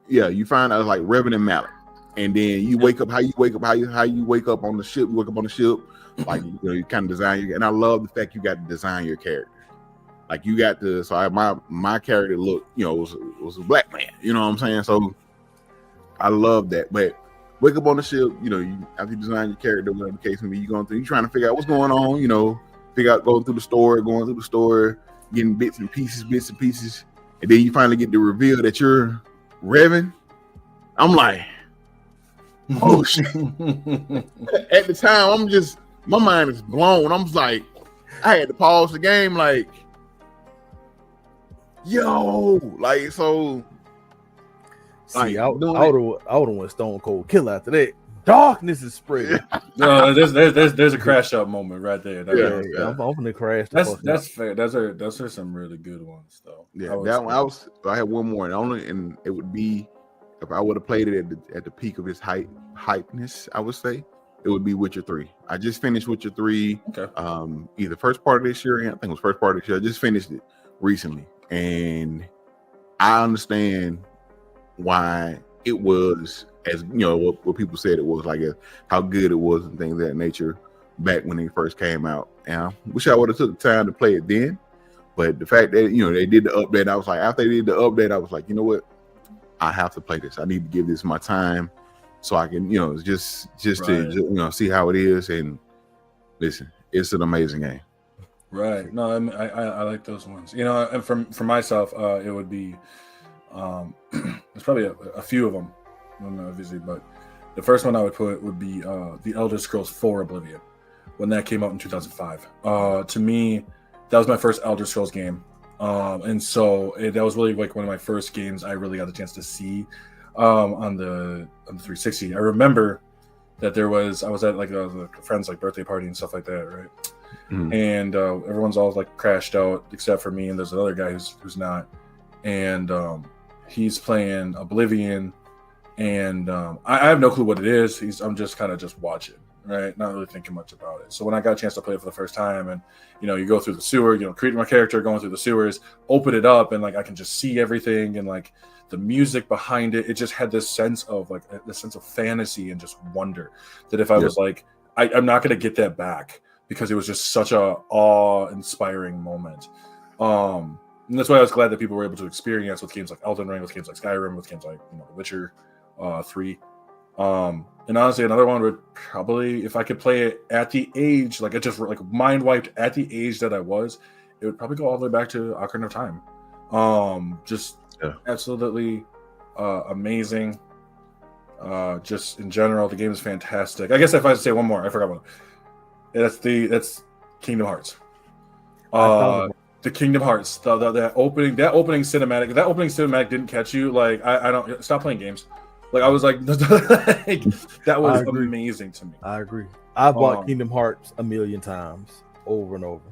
Yeah, you find out it's like Revan and Malik, and then you wake up. How you wake up on the ship. You wake up on the ship, like you kind of design. And I love the fact you got to design your character. Like you got to. So my character look, was a black man. You know what I'm saying? So I love that. But wake up on the ship. You after you design your character, whatever the case may be, you trying to figure out what's going on. Figure out going through the store, getting bits and pieces, and then you finally get the reveal that you're Revan. I'm like, oh shit. At the time, my mind is blown. I'm just like, I had to pause the game, like, yo, like, so. See, I would have went Stone Cold Killer after that. Darkness is spreading. No, there's a crash out moment right there. I'm gonna crash. That's fair. Those are some really good ones though. Yeah, I had one more, and it would be if I would have played it at the peak of its hypeness. I would say it would be Witcher 3. I just finished Witcher 3. Okay. Either first part of this year, I think it was first part of this year. I just finished it recently, and I understand why it was as what people said it was, like how good it was and things of that nature back when it first came out. And I wish I would have took the time to play it then, but the fact that they did the update, I was like, after they did the update, I was like, you know what, I have to play this. I need to give this my time so I can just right. To see how it is. And listen, it's an amazing game. Right. No, I like those ones. And for myself, it would be there's probably a few of them. Obviously, but the first one I would put would be The Elder Scrolls 4 Oblivion, when that came out in 2005. To me, that was my first Elder Scrolls game, and so that was really like one of my first games I really got the chance to see on the 360. I remember that I was at like a friend's like birthday party and stuff like that, right? Mm-hmm. And everyone's all like crashed out except for me, and there's another guy who's not, and he's playing Oblivion. And I have no clue what it is. I'm just kind of just watching, right? Not really thinking much about it. So when I got a chance to play it for the first time, and you go through the sewer, create my character, going through the sewers, open it up, and like I can just see everything, and like the music behind it, it just had this sense of fantasy and just wonder that if I was like, I'm not gonna get that back, because it was just such a awe-inspiring moment. And that's why I was glad that people were able to experience with games like Elden Ring, with games like Skyrim, with games like The Witcher 3. And honestly, another one would probably, if I could play it at the age, like I just like mind wiped at the age that I was, it would probably go all the way back to Ocarina of Time. Absolutely amazing. Just in general, the game is fantastic. I guess if I had to say one more, I forgot one. That's Kingdom Hearts. The Kingdom Hearts, that opening cinematic didn't catch you. Like I don't stop playing games. Like I was like, that was amazing to me. I agree. I bought Kingdom Hearts a million times over and over.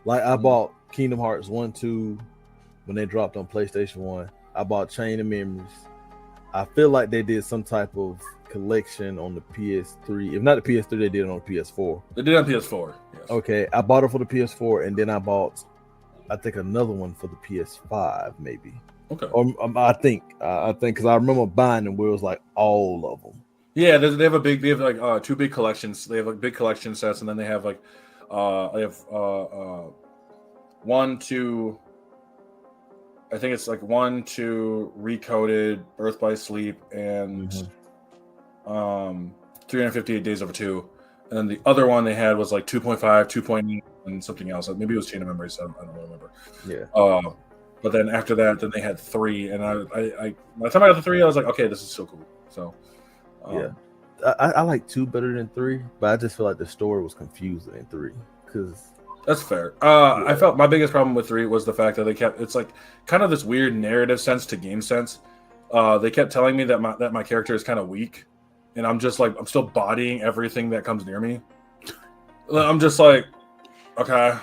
Like I bought Kingdom Hearts 1, 2 when they dropped on PlayStation 1. I bought Chain of Memories. I feel like they did some type of collection on the PS3. If not the PS3, they did it on the PS4. They did it on PS4. Yes. Okay, I bought it for the PS4, and then I bought, I think, another one for the PS5, maybe. Okay. Or I think because I remember buying them where it was like all of them. Yeah, they have like two big collections. They have like big collection sets, and then they have like one, two. I think it's like 1, 2 Recoded, Birth by Sleep, and 358 Days Over 2. And then the other one they had was like 2.5, 2.8, and something else. Maybe it was Chain of Memories. I don't remember. Yeah. But then after that, then they had 3, and I by the time I got the 3, I was like, okay, this is so cool. So yeah, I like 2 better than 3, but I just feel like the story was confusing in 3 because. That's fair. I felt my biggest problem with 3 was the fact that it's like kind of this weird narrative sense to game sense. They kept telling me that my character is kind of weak, and I'm just like, I'm still bodying everything that comes near me. I'm just like, okay,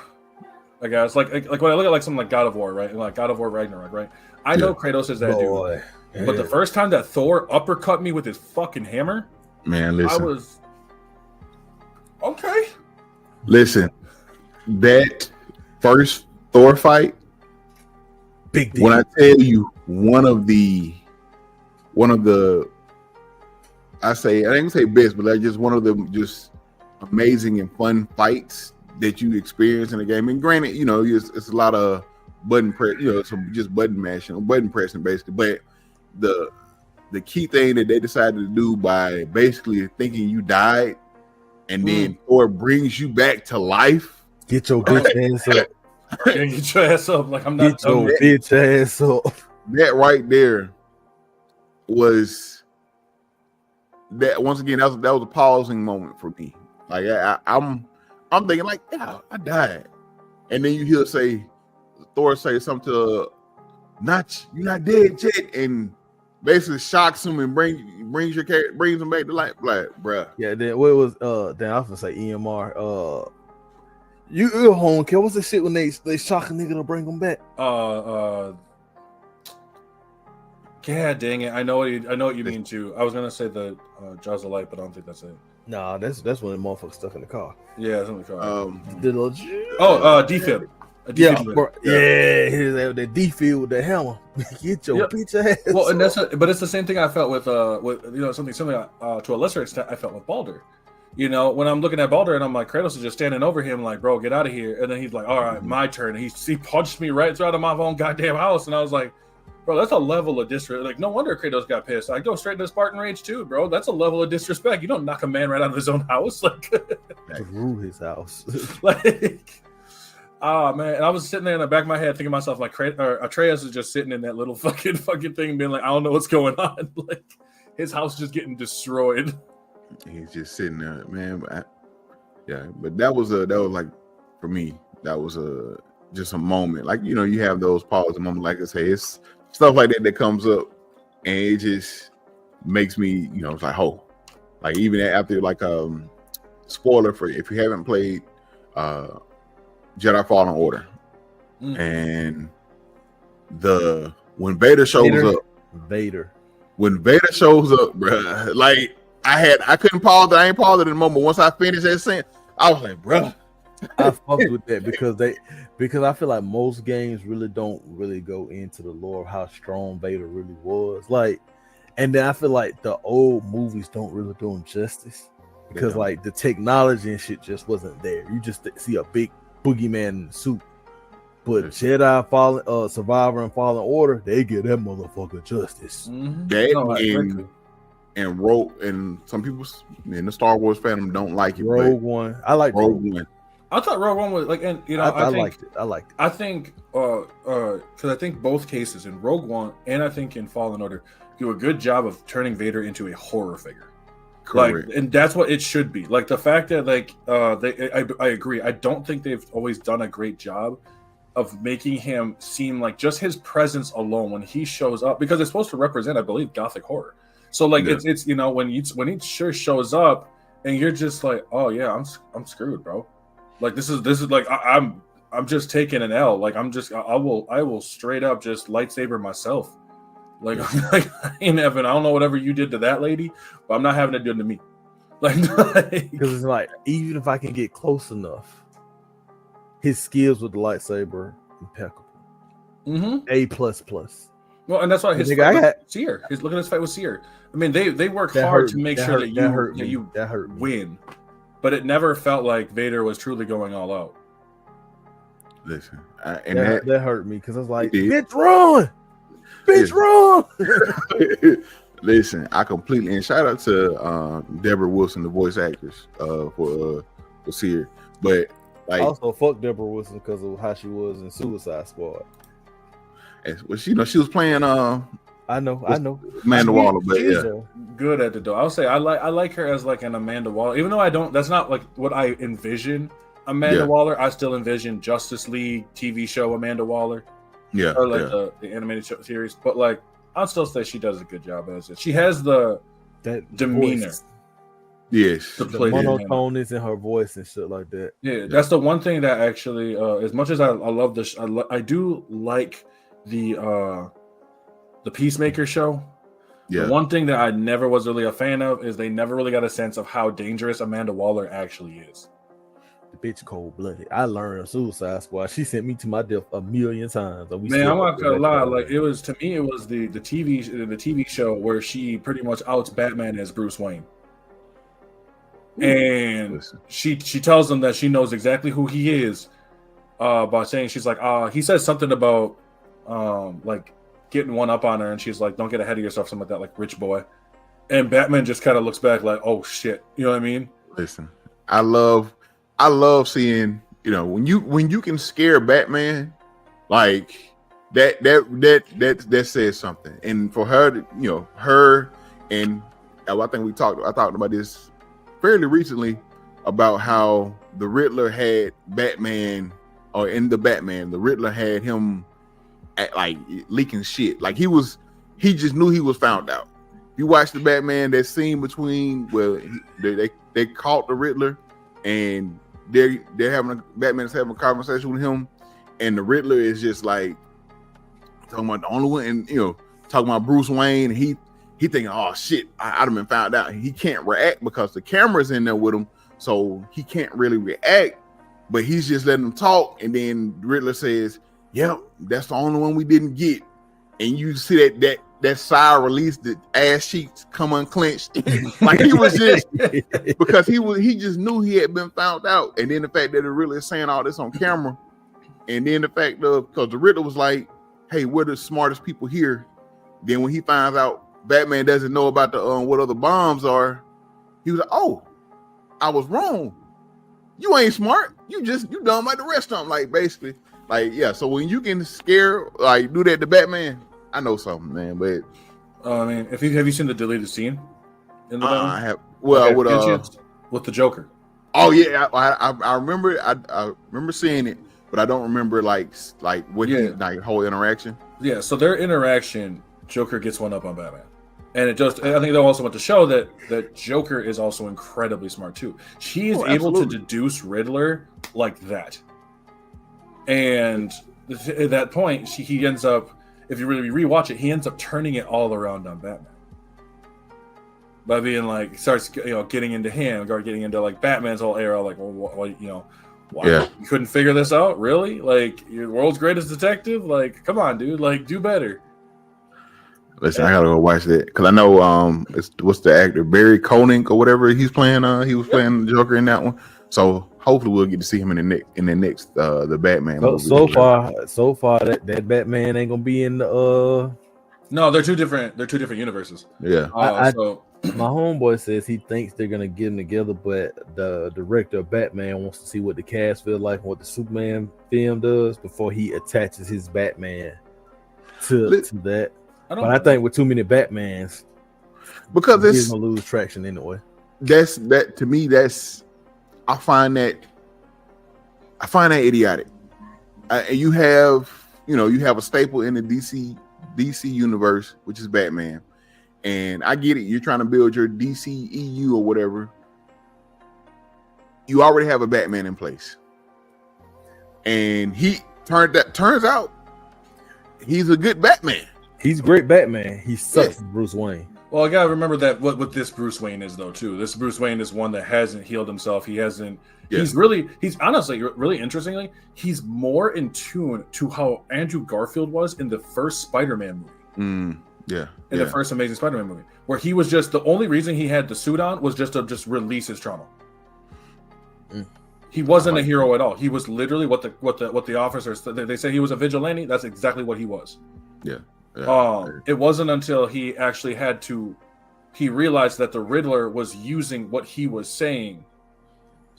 I guess like when I look at like something like God of War, right, and like God of War Ragnarok, right. I know Kratos is that dude, but the first time that Thor uppercut me with his fucking hammer, man, listen, I was okay. Listen, that first Thor fight, big deal. when I tell you one of the I didn't even say best, but like just one of the just amazing and fun fights that you experience in the game. And granted, you know, it's a lot of button press, you know, some just button mashing or button pressing basically. But the key thing that they decided to do by basically thinking you died and then Thor brings you back to life. Get your bitch ass up. Get your ass up. Like I'm not. Get your bitch ass up. That right there was that once again. That was a pausing moment for me. Like I'm thinking like, yeah, I died, and then you hear Thor say something to you're not dead yet, and basically shocks him and brings him back to life. Like, bruh. Yeah. Then what was then I was gonna say EMR. You home care. What's the shit when they shock a nigga to bring him back? God dang it! I know what you mean too. I was gonna say the Jaws of Light, but I don't think that's it. Nah, that's when the motherfucker stuck in the car. Yeah, it's in the car. Defib. Yeah, bro. Yeah, the defib with the hammer. Get your bitch ass. Well, and but it's the same thing I felt with you know something to a lesser extent I felt with Baldur. You know, when I'm looking at Baldur and I'm like, Kratos is just standing over him like, bro, get out of here. And then he's like, all right, my turn. And he punched me right out of my own goddamn house. And I was like, bro, that's a level of disrespect. Like, no wonder Kratos got pissed. I go straight into Spartan Rage too, bro. That's a level of disrespect. You don't knock a man right out of his own house. Like, through his house. Like, oh, man. And I was sitting there in the back of my head thinking to myself, like, Atreus is just sitting in that little fucking thing being like, I don't know what's going on. Like, his house just getting destroyed. He's just sitting there, man. But that was like, for me, that was just a moment. Like, you know, you have those pausing moments. Like I say, it's stuff like that comes up, and it just makes me, you know, it's like, oh, like even after like spoiler for if you haven't played Jedi Fallen Order, and when Vader shows up, when Vader shows up, bruh, like I couldn't pause it. I ain't paused it in the moment. Once I finished that scene, I was like, bruh. I fucked with that because I feel like most games really don't go into the lore of how strong Vader really was. Like, and then I feel like the old movies don't really do him justice because like the technology and shit just wasn't there. You just see a big boogeyman in the suit. But Jedi Fallen, Survivor and Fallen Order, they give that motherfucker justice. And Rogue, and some people in the Star Wars fandom don't like it. Rogue One, I like Rogue One. I thought Rogue One was like, and you know, I liked it. I think, because I think both cases in Rogue One and I think in Fallen Order do a good job of turning Vader into a horror figure. Correct. Like, and that's what it should be. Like the fact that, like, I agree. I don't think they've always done a great job of making him seem like just his presence alone when he shows up, because it's supposed to represent, I believe, Gothic horror. So like it's you know when he sure shows up and you're just like, oh yeah, I'm screwed, bro. Like this is like I'm just taking an L. Like I will straight up just lightsaber myself. Like, like I ain't having, I don't know whatever you did to that lady, but I'm not having it done to me. Like because it's like even if I can get close enough, his skills with the lightsaber impeccable. A++. Well, and that's why his fight with Seer. Look at his fight with Seer. I mean, they work hard to make sure that you win, but it never felt like Vader was truly going all out. Listen, that hurt me because I was like, bitch, run! Bitch, run! Listen, I completely, and shout out to Deborah Wilson, the voice actress for Seer. But like, also fuck Deborah Wilson because of how she was in Suicide Squad. Well, she was playing. I know. Amanda Waller, but she's good at the door. I'll say I like her as like an Amanda Waller, even though I don't. That's not like what I envision. Amanda Waller, I still envision Justice League TV show Amanda Waller. Yeah, or like the animated series. But like, I'll still say she does a good job as it. She has that demeanor. Voice. Yes. The monotoneness in her voice and shit like that. Yeah, that's the one thing that actually, as much as I love this, I do like the Peacemaker show. Yeah. The one thing that I never was really a fan of is they never really got a sense of how dangerous Amanda Waller actually is. The bitch cold blooded. I learned Suicide Squad. She sent me to my death a million times. Man, I'm not gonna lie. Like it was to me, it was the TV show where she pretty much outs Batman as Bruce Wayne. And she tells him that she knows exactly who he is by saying, she's like, he says something about like getting one up on her, and she's like, don't get ahead of yourself, something like that, like rich boy. And Batman just kind of looks back like, oh shit, you know what I mean? Listen, I love seeing, you know, when you can scare Batman, like that says something. And for her to, you know, her and I think I talked about this fairly recently about how the Riddler had Batman, or in the Batman, the Riddler had him like leaking shit. Like he just knew he was found out. You watch the Batman, that scene between they caught the Riddler and Batman's having a conversation with him, and the Riddler is just like talking about the only one, and you know, talking about Bruce Wayne, and he thinking, oh shit, I'd have been found out. He can't react because the camera's in there with him, so he can't really react, but he's just letting him talk. And then Riddler says, yep, that's the only one we didn't get. And you see that sigh release, the ass cheeks come unclenched. Like he was just, because he just knew he had been found out. And then the fact that the Riddler is saying all this on camera, and then the fact of, because the Riddler was like, hey, we're the smartest people here. Then when he finds out Batman doesn't know about the what other bombs are, he was like, oh, I was wrong. You ain't smart. You dumb like the rest of them. Like basically, like yeah. So when you can scare, like do that to Batman, I know something, man. But I mean, have you seen the deleted scene in the Batman? I have. Well, okay, with the Joker. Oh yeah, I remember. I remember seeing it, but I don't remember like what like whole interaction. Yeah. So their interaction, Joker gets one up on Batman. And I think they also want to show that Joker is also incredibly smart too. She is able to deduce Riddler like that. And at that point, he ends up, if you really rewatch it, he ends up turning it all around on Batman. By being like, starts getting into him, or getting into like Batman's whole era, like, well why you couldn't figure this out? Really? Like, you're the world's greatest detective? Like, come on, dude, like do better. Listen, I gotta go watch that because I know what's the actor, Barry Koenig or whatever he's playing. He was playing the Joker in that one. So hopefully we'll get to see him in the next the Batman movie. So far that Batman ain't gonna be in the No, they're two different universes. Yeah. So my homeboy says he thinks they're gonna get them together, but the director of Batman wants to see what the cast feel like and what the Superman film does before he attaches his Batman to that. I think with too many Batmans, because it's gonna lose traction anyway. That to me, I find that idiotic. And you have a staple in the DC universe, which is Batman, and I get it. You're trying to build your DC EU or whatever. You already have a Batman in place, and turns out he's a good Batman. He's a great Batman. He sucks Bruce Wayne. Well, I gotta remember that what this Bruce Wayne is though too. This Bruce Wayne is one that hasn't healed himself. He hasn't. Yeah. He's honestly really interestingly, he's more in tune to how Andrew Garfield was in the first Spider-Man movie. In the first Amazing Spider-Man movie, where he was just the only reason he had the suit on was just to release his trauma. He wasn't a hero at all. He was literally what the officers they say he was a vigilante. That's exactly what he was. Yeah. It wasn't until he actually he realized that the Riddler was using what he was saying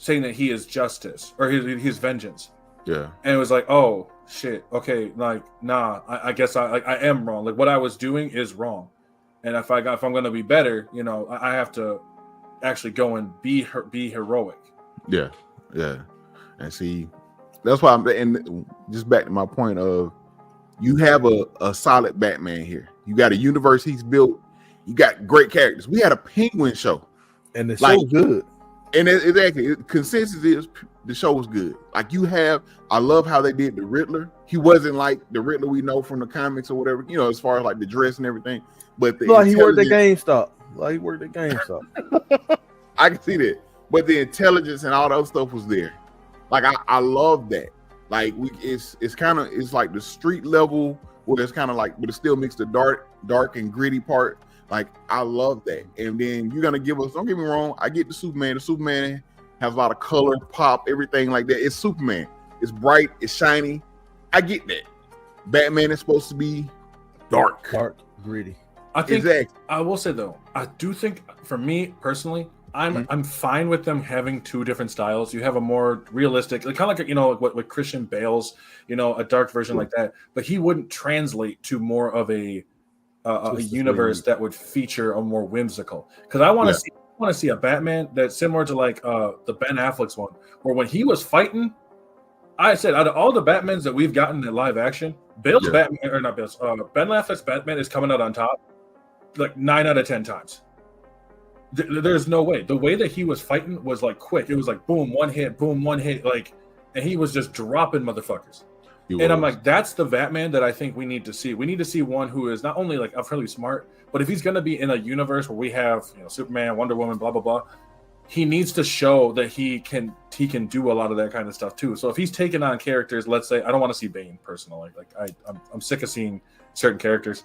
that he is justice or his vengeance. Yeah. And it was like, oh shit, okay, like nah, I guess I am wrong. Like what I was doing is wrong, and if I'm gonna be better, I have to actually go and be heroic. Yeah, and see, that's why and just back to my point of. You have a solid Batman here. You got a universe he's built. You got great characters. We had a Penguin show. And the show's good. And exactly, consensus is the show was good. Like I love how they did the Riddler. He wasn't like the Riddler we know from the comics or whatever, as far as like the dress and everything. But he worked at GameStop. Like he worked at GameStop. I can see that. But the intelligence and all that stuff was there. Like I love that. Like it's like the street level where it's kind of like, but it still makes the dark and gritty part. Like I love that. And then you're gonna give us, don't get me wrong, I get the Superman. The Superman has a lot of color, pop, everything like that. It's Superman. It's bright, it's shiny. I get that. Batman is supposed to be dark, gritty. I think exactly. I will say though, I do think for me personally, I'm fine with them having two different styles. You have a more realistic, kind of like what Christian Bale's, a dark version like that, but he wouldn't translate to more of a universe that would feature a more whimsical. Because I want to see a Batman that's similar to like the Ben Affleck's one, where when he was fighting, I said out of all the Batmans that we've gotten in live action, Bale's Batman or not Bale's, Ben Affleck's Batman is coming out on top, like 9 out of 10 times. There's no way. The way that he was fighting was like quick. It was like boom, one hit, like, and he was just dropping motherfuckers. I'm like, that's the Batman that I think we need to see. We need to see one who is not only like fairly smart, but if he's going to be in a universe where we have Superman, Wonder Woman, blah blah blah, he needs to show that he can do a lot of that kind of stuff too. So if he's taking on characters, let's say I don't want to see Bane personally. Like I'm sick of seeing certain characters,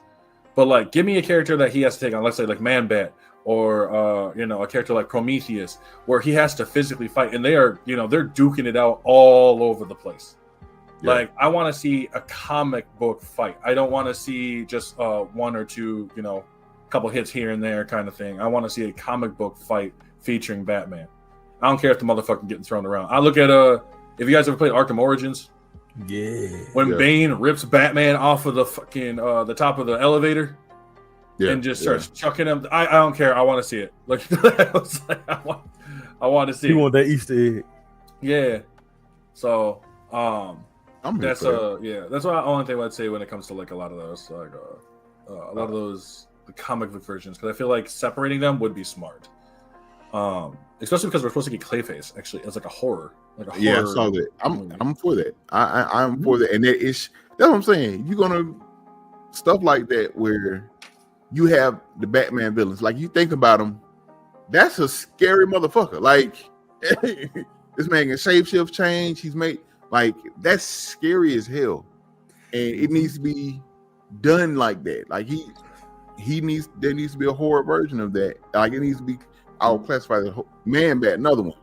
but like give me a character that he has to take on. Let's say like Man-Bat. Or a character like Prometheus, where he has to physically fight, and they are they're duking it out all over the place. Yeah. Like I want to see a comic book fight. I don't want to see just one or two, couple hits here and there kind of thing. I want to see a comic book fight featuring Batman. I don't care if the motherfucker getting thrown around. I look at if you guys ever played Arkham Origins, when Bane rips Batman off of the fucking the top of the elevator. And just starts chucking him. I don't care. I want to see it. Like I was like, I want to see. You want that Easter egg? Yeah. So that's that's the only thing I'd say when it comes to like a lot of those the comic book versions, because I feel like separating them would be smart. Especially because we're supposed to get Clayface actually as like a horror. I saw that. I'm for that. I'm for that, and that's what I'm saying. You're gonna stuff like that where you have the Batman villains. Like you think about them, that's a scary motherfucker. Like this man can shapeshift, change. He's made like that's scary as hell, and it needs to be done like that. Like there needs to be a horror version of that. Like it needs to be. I'll classify the Man-Bat, another one.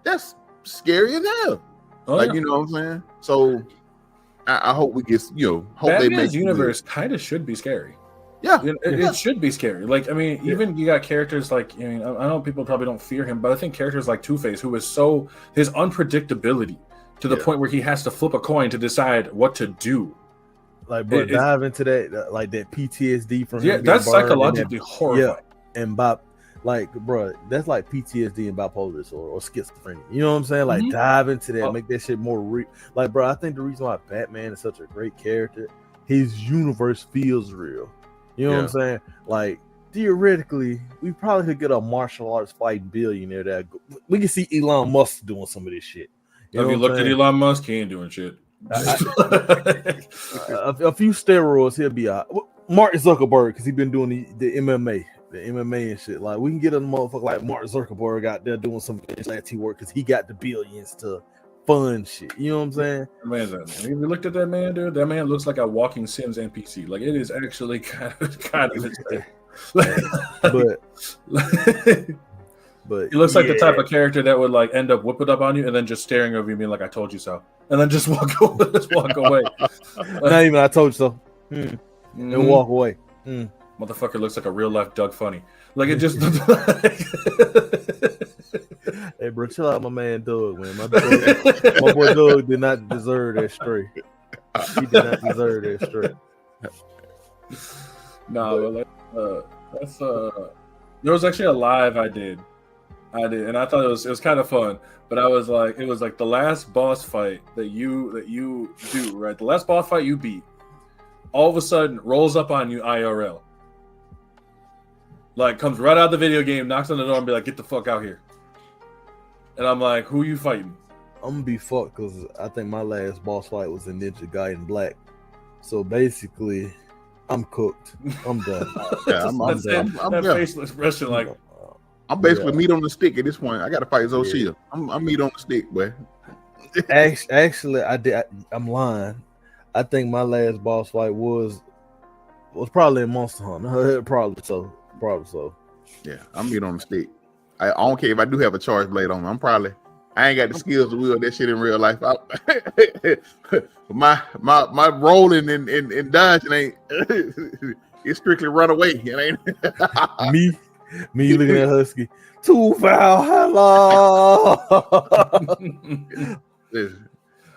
That's scary as hell. You know what I'm saying? So I hope we get hope Batman's they make universe kind of should be scary. Yeah, it should be scary. Like, I mean, even you got characters like, I know people probably don't fear him, but I think characters like Two-Face, who is so, his unpredictability to the point where he has to flip a coin to decide what to do. Like, bro, dive into that, like that PTSD from him. That's psychologically horrifying. Yeah, and like, bro, that's like PTSD and bipolar disorder or schizophrenia. You know what I'm saying? Like, dive into that, make that shit more real. Like, bro, I think the reason why Batman is such a great character, his universe feels real. You know what I'm saying? Like, theoretically, we probably could get a martial arts fighting billionaire we can see Elon Musk doing some of this shit. Have you looked at Elon Musk? He ain't doing shit. A few steroids, he'll be out. Mark Zuckerberg, because he's been doing the MMA and shit. Like, we can get a motherfucker like Mark Zuckerberg out there doing some vigilante work because he got the billions to fun shit. You know what I'm saying? If you looked at that man, dude, that man looks like a walking Sims NPC. Like, it is actually kind of insane. But he looks like the type of character that would like end up whipping up on you and then just staring over you, being like, "I told you so," and then just walk away. Not even "I told you so," and walk away. Motherfucker looks like a real life Doug Funny. Like it just. Hey, bro, chill out, my man Doug, man. My boy Doug did not deserve that straight. He did not deserve that straight. That's there was actually a live I did, and I thought it was kind of fun. But it was like the last boss fight that you do, right? The last boss fight you beat, all of a sudden rolls up on you IRL. Like comes right out of the video game, knocks on the door, and be like, "Get the fuck out here." And I'm like, "Who you fighting?" I'm gonna be fucked because I think my last boss fight was a Ninja Gaiden Black. So basically, I'm cooked. I'm done. Yeah, I'm done. that facial expression, like I'm basically meat on the stick at this point. I got to fight Zoshia. I'm meat on the stick, boy. Actually, I'm lying. I think my last boss fight was probably in Monster Hunter. Probably so. Yeah, I'm meat on the stick. I don't care if I do have a charge blade on me. I ain't got the skills to wield that shit in real life. My rolling and dodging ain't. It's strictly run away. It ain't. me looking at Husky. To Valhalla.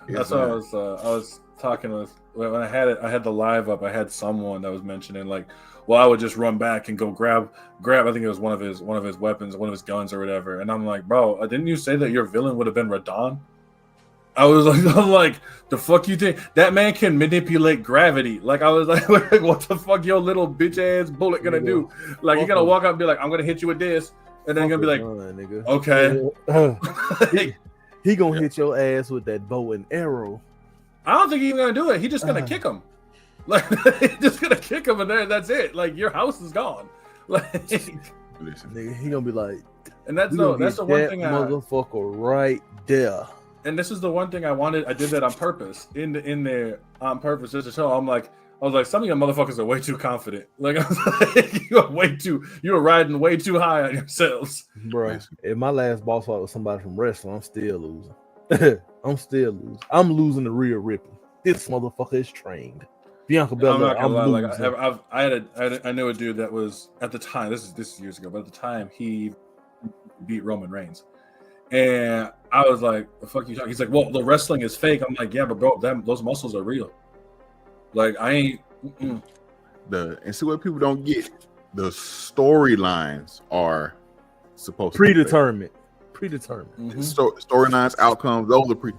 That's what I was talking with when I had the live up. I had someone that was mentioning like, well, I would just run back and go grab. I think it was one of his weapons, one of his guns or whatever. And I'm like, bro, didn't you say that your villain would have been Radon? I'm like, the fuck you think that man can manipulate gravity? Like I was like, what the fuck your little bitch ass bullet gonna do? Like you gotta walk up and be like, I'm gonna hit you with this, and then you're gonna be like, nigga. Okay. He gonna hit your ass with that bow and arrow. I don't think he's gonna do it. He's just gonna kick him. Like he's just gonna kick him, and that's it. Like your house is gone. Like nigga, he gonna be like, and that's the one thing motherfucker right there. And this is the one thing I wanted. I did that on purpose in there on purpose just to show. I was like, some of you motherfuckers are way too confident. Like I was like, you're riding way too high on yourselves, bro. If my last boss fight was somebody from wrestling, I'm still losing. I'm losing the Rhea Ripley. This motherfucker is trained. Bianca Belair. I'm not gonna lie. Like I knew a dude that was at the time. This is years ago, but at the time he beat Roman Reigns, and I was like, "The fuck you talking?" He's like, "Well, the wrestling is fake." I'm like, "Yeah, but bro, those muscles are real." Like I ain't. And see what people don't get. The storylines are supposed predetermined. Mm-hmm. Storylines, outcomes, those are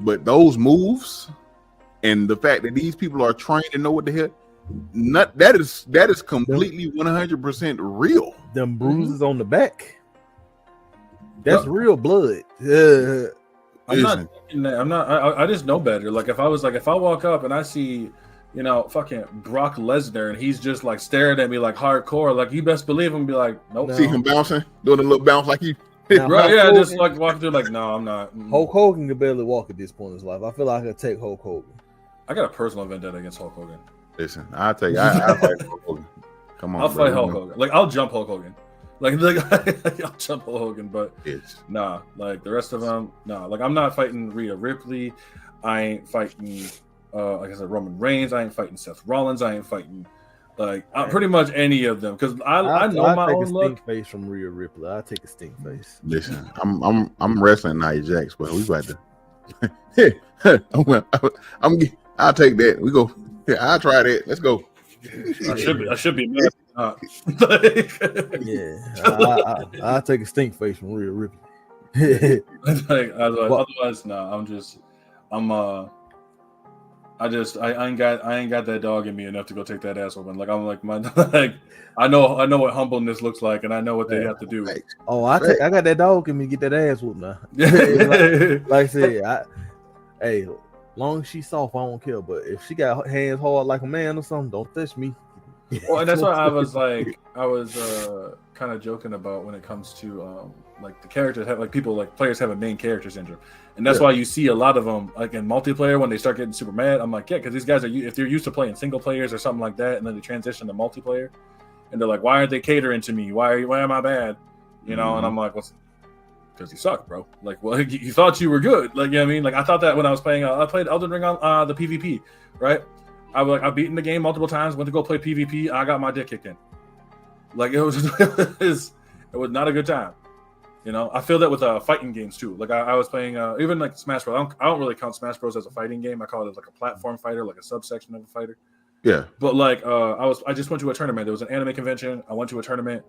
but those moves and the fact that these people are trained and know what the hell, that is completely 100% real. Them bruises on the back, that's real blood. Yeah. I just know better. Like if I walk up and I see, fucking Brock Lesnar and he's just like staring at me like hardcore, like you best believe him, be like, nope. See him bouncing, doing a little bounce like you. Right, yeah, just like walking through like, no, I'm not. Hulk Hogan can barely walk at this point in his life. I feel like I could take Hulk Hogan. I got a personal vendetta against Hulk Hogan. Listen, I'll fight Hulk Hogan. Come on, I'll fight Hulk Hogan. Like I'll jump Hulk Hogan. Like I'll jump Hulk Hogan, but nah. Like the rest of them, nah. Like I'm not fighting Rhea Ripley. I ain't fighting, like I said, Roman Reigns. I ain't fighting Seth Rollins. I ain't fighting pretty much any of them because I know my own look. Stink face from Rhea Ripley. I take a stink face. Listen, I'm wrestling Nia Jax, but we about to. I'll take that. We go. Yeah, I'll try that. Let's go. I should be mad. Yeah, I'll take a stink face from Rhea Ripley. Otherwise, no. I ain't got that dog in me enough to go take that ass open. Like I'm like I know what humbleness looks like, and I know what they have to do. Oh, I got that dog in me to get that ass whooped now. like I said, long as she's soft, I don't care. But if she got hands hard like a man or something, don't touch me. Well, and that's why I was kind of joking about when it comes to like the characters have players have a main character syndrome, and that's why you see a lot of them like in multiplayer when they start getting super mad. I'm like, yeah, because these guys if they're used to playing single players or something like that, and then they transition to multiplayer, and they're like, why aren't they catering to me? Why am I bad? And I'm like, well, because you suck, bro. Like, well, you thought you were good. Like, you know what I mean? Like, I thought that when I was playing, I played Elden Ring on the PvP, right? I've beaten the game multiple times. Went to go play PvP. I got my dick kicked in. Like it was not a good time. I feel that with fighting games too. Like I was playing even like Smash Bros. I don't really count Smash Bros as a fighting game. I call it like a platform fighter, like a subsection of a fighter. Yeah. But like I just went to a tournament. There was an anime convention. I went to a tournament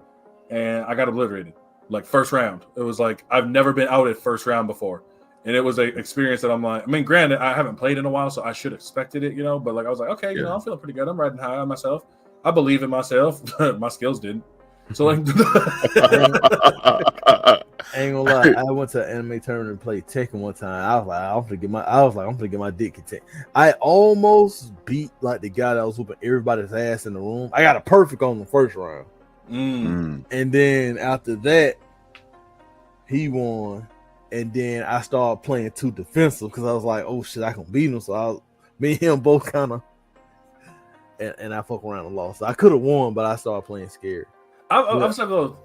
and I got obliterated. Like first round. It was like I've never been out at first round before. And it was an experience that I'm like, I mean, granted, I haven't played in a while, so I should have expected it, but like I was like, okay, I'm feeling pretty good. I'm riding high on myself. I believe in myself. My skills didn't, So like, I ain't gonna lie. I went to an anime tournament and played Tekken one time. I'm gonna get my dick kicked. I almost beat like the guy that was whooping everybody's ass in the room. I got a perfect on the first round, and then after that, he won. And then I started playing too defensive because I was like, "Oh shit, I can beat him." So me and him both kind of, and I fuck around and lost. So I could have won, but I started playing scared. I'm saying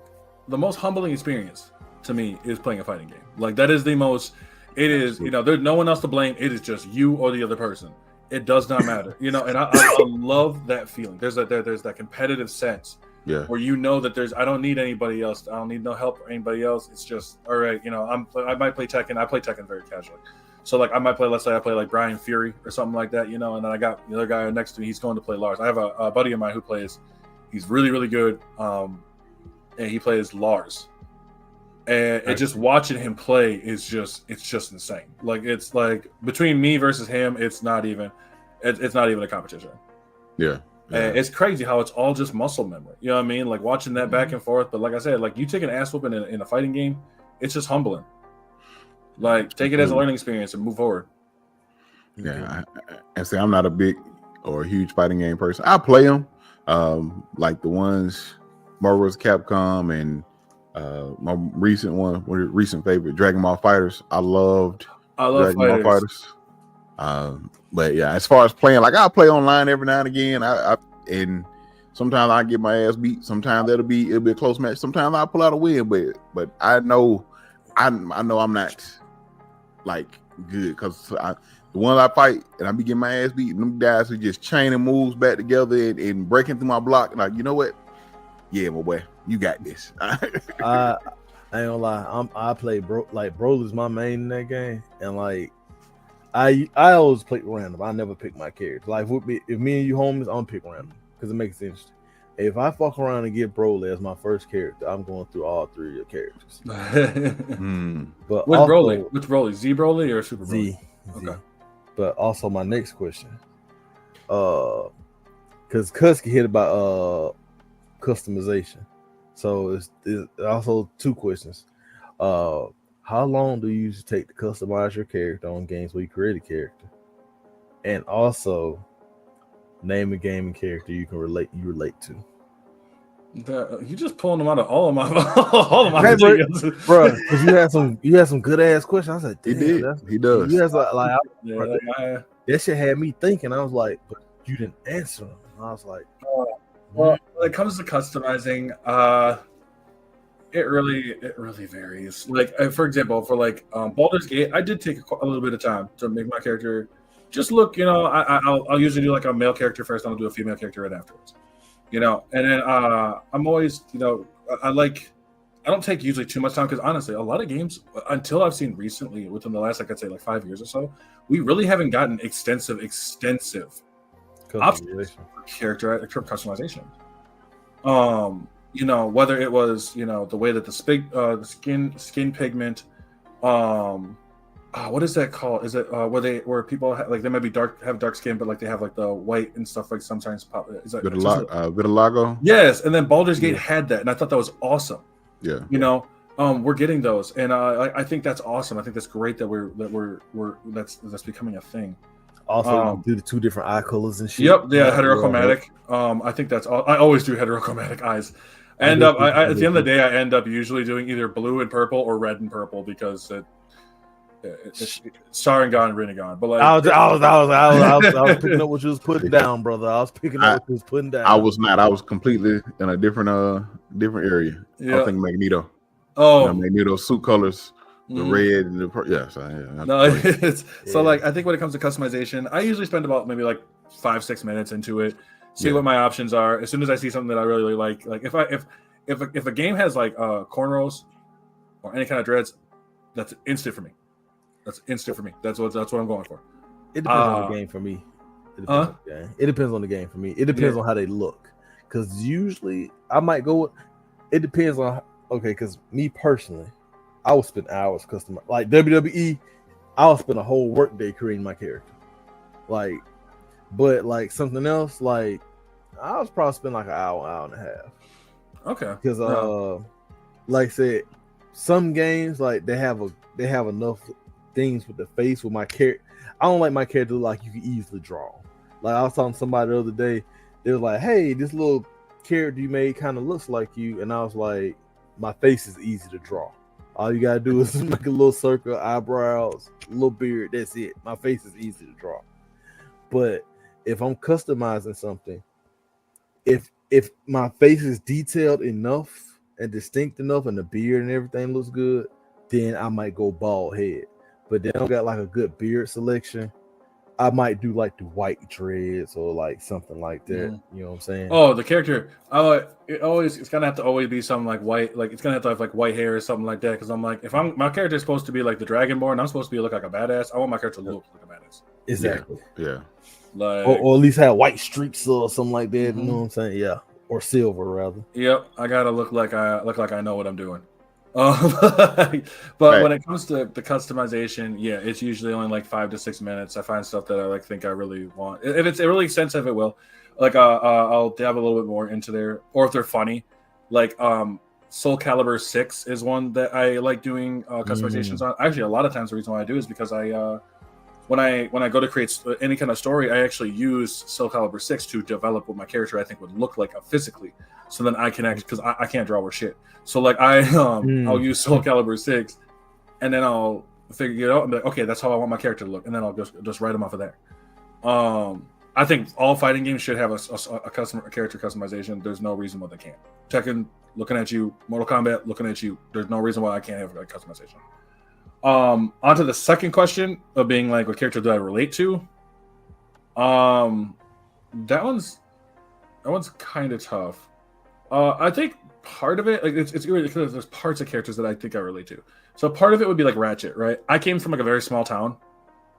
the most humbling experience to me is playing a fighting game. Like that is the most. It is, there's no one else to blame. It is just you or the other person. It does not matter, and I love that feeling. There's that competitive sense. Yeah. Where that I don't need anybody else. I don't need no help or anybody else. It's just all right. I might play Tekken. I play Tekken very casually. So like I might play. Let's say I play like Brian Fury or something like that. And then I got the other guy next to me. He's going to play Lars. I have a buddy of mine who plays. He's really really good. And he plays Lars. And it just watching him play is just insane. Like it's like between me versus him, it's not even a competition. Yeah. And it's crazy how it's all just muscle memory. You know what I mean? Like watching that back and forth. But like I said, like you take an ass whooping in a fighting game, it's just humbling. Like take it as a learning experience and move forward. Yeah, and say I'm not a big or a huge fighting game person. I play them, like the ones Marvel vs. Capcom and my recent favorite, Dragon Ball Fighters. I love Dragon Ball Fighters. But yeah, as far as playing, like I play online every now and again. And sometimes I get my ass beat. Sometimes it'll be a close match. Sometimes I pull out a win, but I know I'm not like good because the ones I fight and I be getting my ass beat. And them guys who just chaining moves back together and breaking through my block. Like, you know what? Yeah, my boy, you got this. I ain't gonna lie. I play Broly's my main in that game, and like I always play random. I never pick my character. Like if me and you homies, I'm pick random because it makes it interesting. If I fuck around and get Broly as my first character, I'm going through all three of your characters. But which Broly? Z Broly or Super Broly? Z. Okay. But also my next question, because Kusky hit about customization, so it's also two questions. How long do you usually take to customize your character on games where you create a character? And also, name a gaming character you relate to. You just pulling them out of all of my videos, bro. Because you had some good ass questions. I said, he does. He has that shit had me thinking. I was like, but you didn't answer them. I was like, well, when it comes to customizing, it really varies. Like for example, for like Baldur's Gate, I did take a little bit of time to make my character just look. I'll usually do like a male character first, and I'll do a female character right afterwards. And then I'm always, I don't take usually too much time because honestly, a lot of games until I've seen recently within the last, like I'd say, like 5 years or so, we really haven't gotten extensive options for character customization. Whether it was, the way that the skin pigment, what is that called? Is it where people they might be have dark skin, but like they have like the white and stuff like sometimes pop. Is that vitiligo? Yes, and then Baldur's Gate had that, and I thought that was awesome. Yeah, we're getting those, and I think that's awesome. I think that's great that that's becoming a thing. Also, do the two different eye colors and shit. Yep, yeah, heterochromatic. I think that's all. I always do heterochromatic eyes. At the end of the day, I end up usually doing either blue and purple or red and purple because it's Sharingan and Rinnegan. But like, I was picking up what you was putting down, brother. I was picking up what you was putting down. I was not. I was completely in a different area. Yeah. I think Magneto. Oh, Magneto suit colors. The red and the so like I think when it comes to customization, I usually spend about maybe like 5-6 minutes into it, see what my options are. As soon as I see something that I really like if a game has like cornrows or any kind of dreads, that's instant for me. That's what I'm going for. It depends on the game for me. It depends on the game for me. It depends on how they look. Because usually I might go with. It depends on because me personally, I will spend hours customizing. Like WWE, I'll spend a whole work day creating my character. But something else, like I was probably spend like an hour and a half. Okay. Because like I said, some games like they have enough things with the face with my character. I don't like my character to look like you can easily draw. Like I was talking to somebody the other day, they were like, "Hey, this little character you made kind of looks like you," and I was like, "My face is easy to draw. All you gotta do is make a little circle, eyebrows, a little beard. That's it. My face is easy to draw." But if I'm customizing something, if my face is detailed enough and distinct enough, and the beard and everything looks good, then I might go bald head. But then I don't got like a good beard selection, I might do like the white dreads or like something like that. Mm-hmm. You know what I'm saying? Oh, the character. It's gonna have to always be something like white. Like it's gonna have to have like white hair or something like that. Because I'm like, if my character is supposed to be like the Dragonborn, I'm supposed to be look like a badass. I want my character to look like a badass. Exactly. Yeah. Like or at least have white streaks or something like that. Mm-hmm. You know what I'm saying? Yeah. Or silver rather. Yep. I gotta look like I know what I'm doing. But when it comes to the customization, yeah, it's usually only like 5 to 6 minutes. I find stuff that I like think I really want. If it's really extensive, it will. Like I'll dab a little bit more into there, or if they're funny, like Soul Calibur 6 is one that I like doing customizations on. Actually, a lot of times the reason why I do is because I when I go to create any kind of story, I actually use Soul Calibur 6 to develop what my character I think would look like physically. So then I can actually, because I can't draw worth shit. So like I'll use Soul Calibur 6, and then I'll figure it out and be like, okay, that's how I want my character to look, and then I'll just write them off of there. I think all fighting games should have a character customization. There's no reason why they can't. Tekken, looking at you. Mortal Kombat, looking at you. There's no reason why I can't have a customization. Onto the second question of being like, what character do I relate to? That one's kind of tough. I think part of it, like it's really because there's parts of characters that I think I relate to. So part of it would be like Ratchet, right? I came from like a very small town,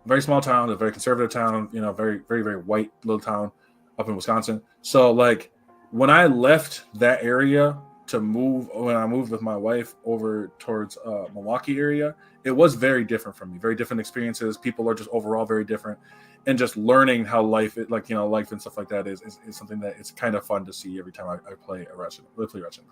a very conservative town, you know, very, very, very white little town up in Wisconsin. So like when I left that area when I moved with my wife over towards Milwaukee area, it was very different from me. Very different experiences. People are just overall very different. And just learning how life and stuff like that is something that it's kind of fun to see every time I play Ratchet and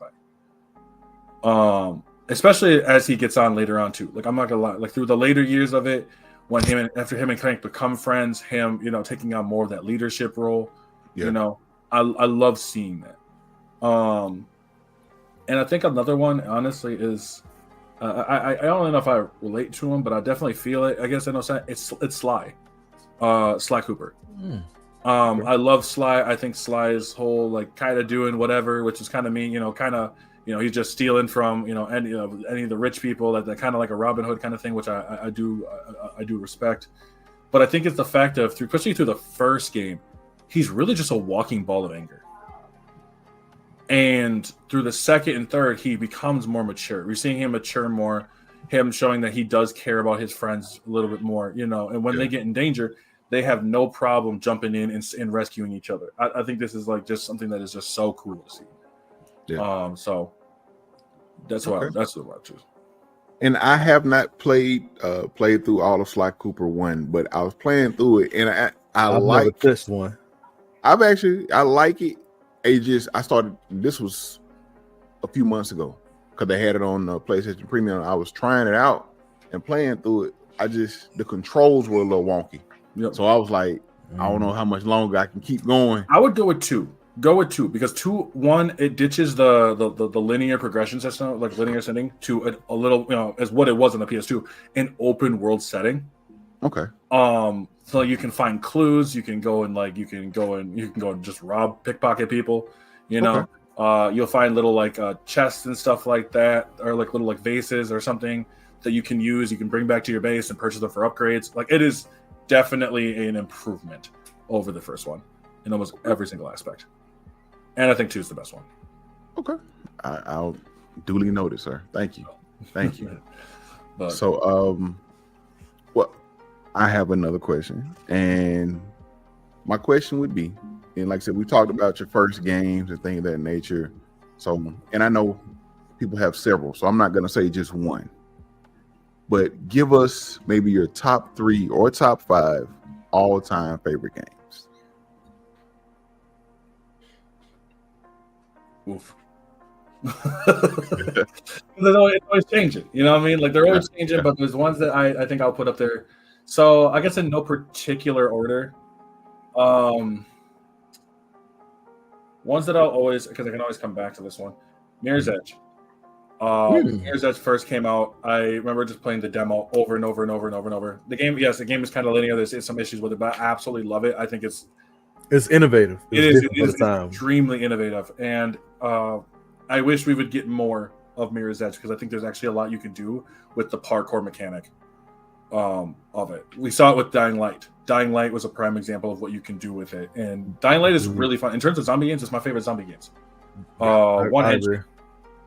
Clank. Especially as he gets on later on too. Like I'm not gonna lie, like through the later years of it, when after him and Clank become friends, him, you know, taking on more of that leadership role, you know, I love seeing that. And I think another one, honestly, is I don't know if I relate to him, but I definitely feel it. I guess I know it's Sly. Sly Cooper. I love Sly. I think Sly's whole like kind of doing whatever, which is kind of me, he's just stealing from any of the rich people, that kind of like a Robin Hood kind of thing, which I do respect. But I think it's the fact of especially through the first game, he's really just a walking ball of anger. And through the second and third, he becomes more mature. We're seeing him mature more, him showing that he does care about his friends a little bit more, and when they get in danger, they have no problem jumping in and rescuing each other. I think this is like just something that is just so cool to see. Yeah. So that's what I choose. And I have not played through all of Sly Cooper 1, but I was playing through it, and I like this one. I like it. I started. This was a few months ago because they had it on PlayStation Premium. I was trying it out and playing through it. The controls were a little wonky. Yep. So I was like, I don't know how much longer I can keep going. I would go with 2. Go with 2 because 1 it ditches the linear progression system, like linear setting, to a little, as what it was in the PS2, an open world setting. Okay. So you can find clues. You can go and just pickpocket people. You'll find little like chests and stuff like that, or like little like vases or something that you can use. You can bring back to your base and purchase them for upgrades. Like it is definitely an improvement over the first one in almost every single aspect. And I think 2 is the best one. Okay, I'll duly note it, sir. Thank you. But, so, I have another question, and my question would be, and like I said, we talked about your first games and things of that nature. So, and I know people have several, so I'm not going to say just one, but give us maybe your top 3 or top 5 all-time favorite games. Oof. They're always changing. You know what I mean? Like they're always changing, but there's ones that I think I'll put up there. So I guess in no particular order. Ones that I'll always, because I can always come back to this one. Mirror's Edge. Mirror's Edge first came out. I remember just playing the demo over and over and over and over and over. The game is kind of linear. There's some issues with it, but I absolutely love it. I think it's innovative. It is extremely innovative, and I wish we would get more of Mirror's Edge because I think there's actually a lot you can do with the parkour mechanic of it. We saw it with Dying Light. Dying Light was a prime example of what you can do with it, and Dying Light is really fun. In terms of zombie games, it's my favorite zombie games.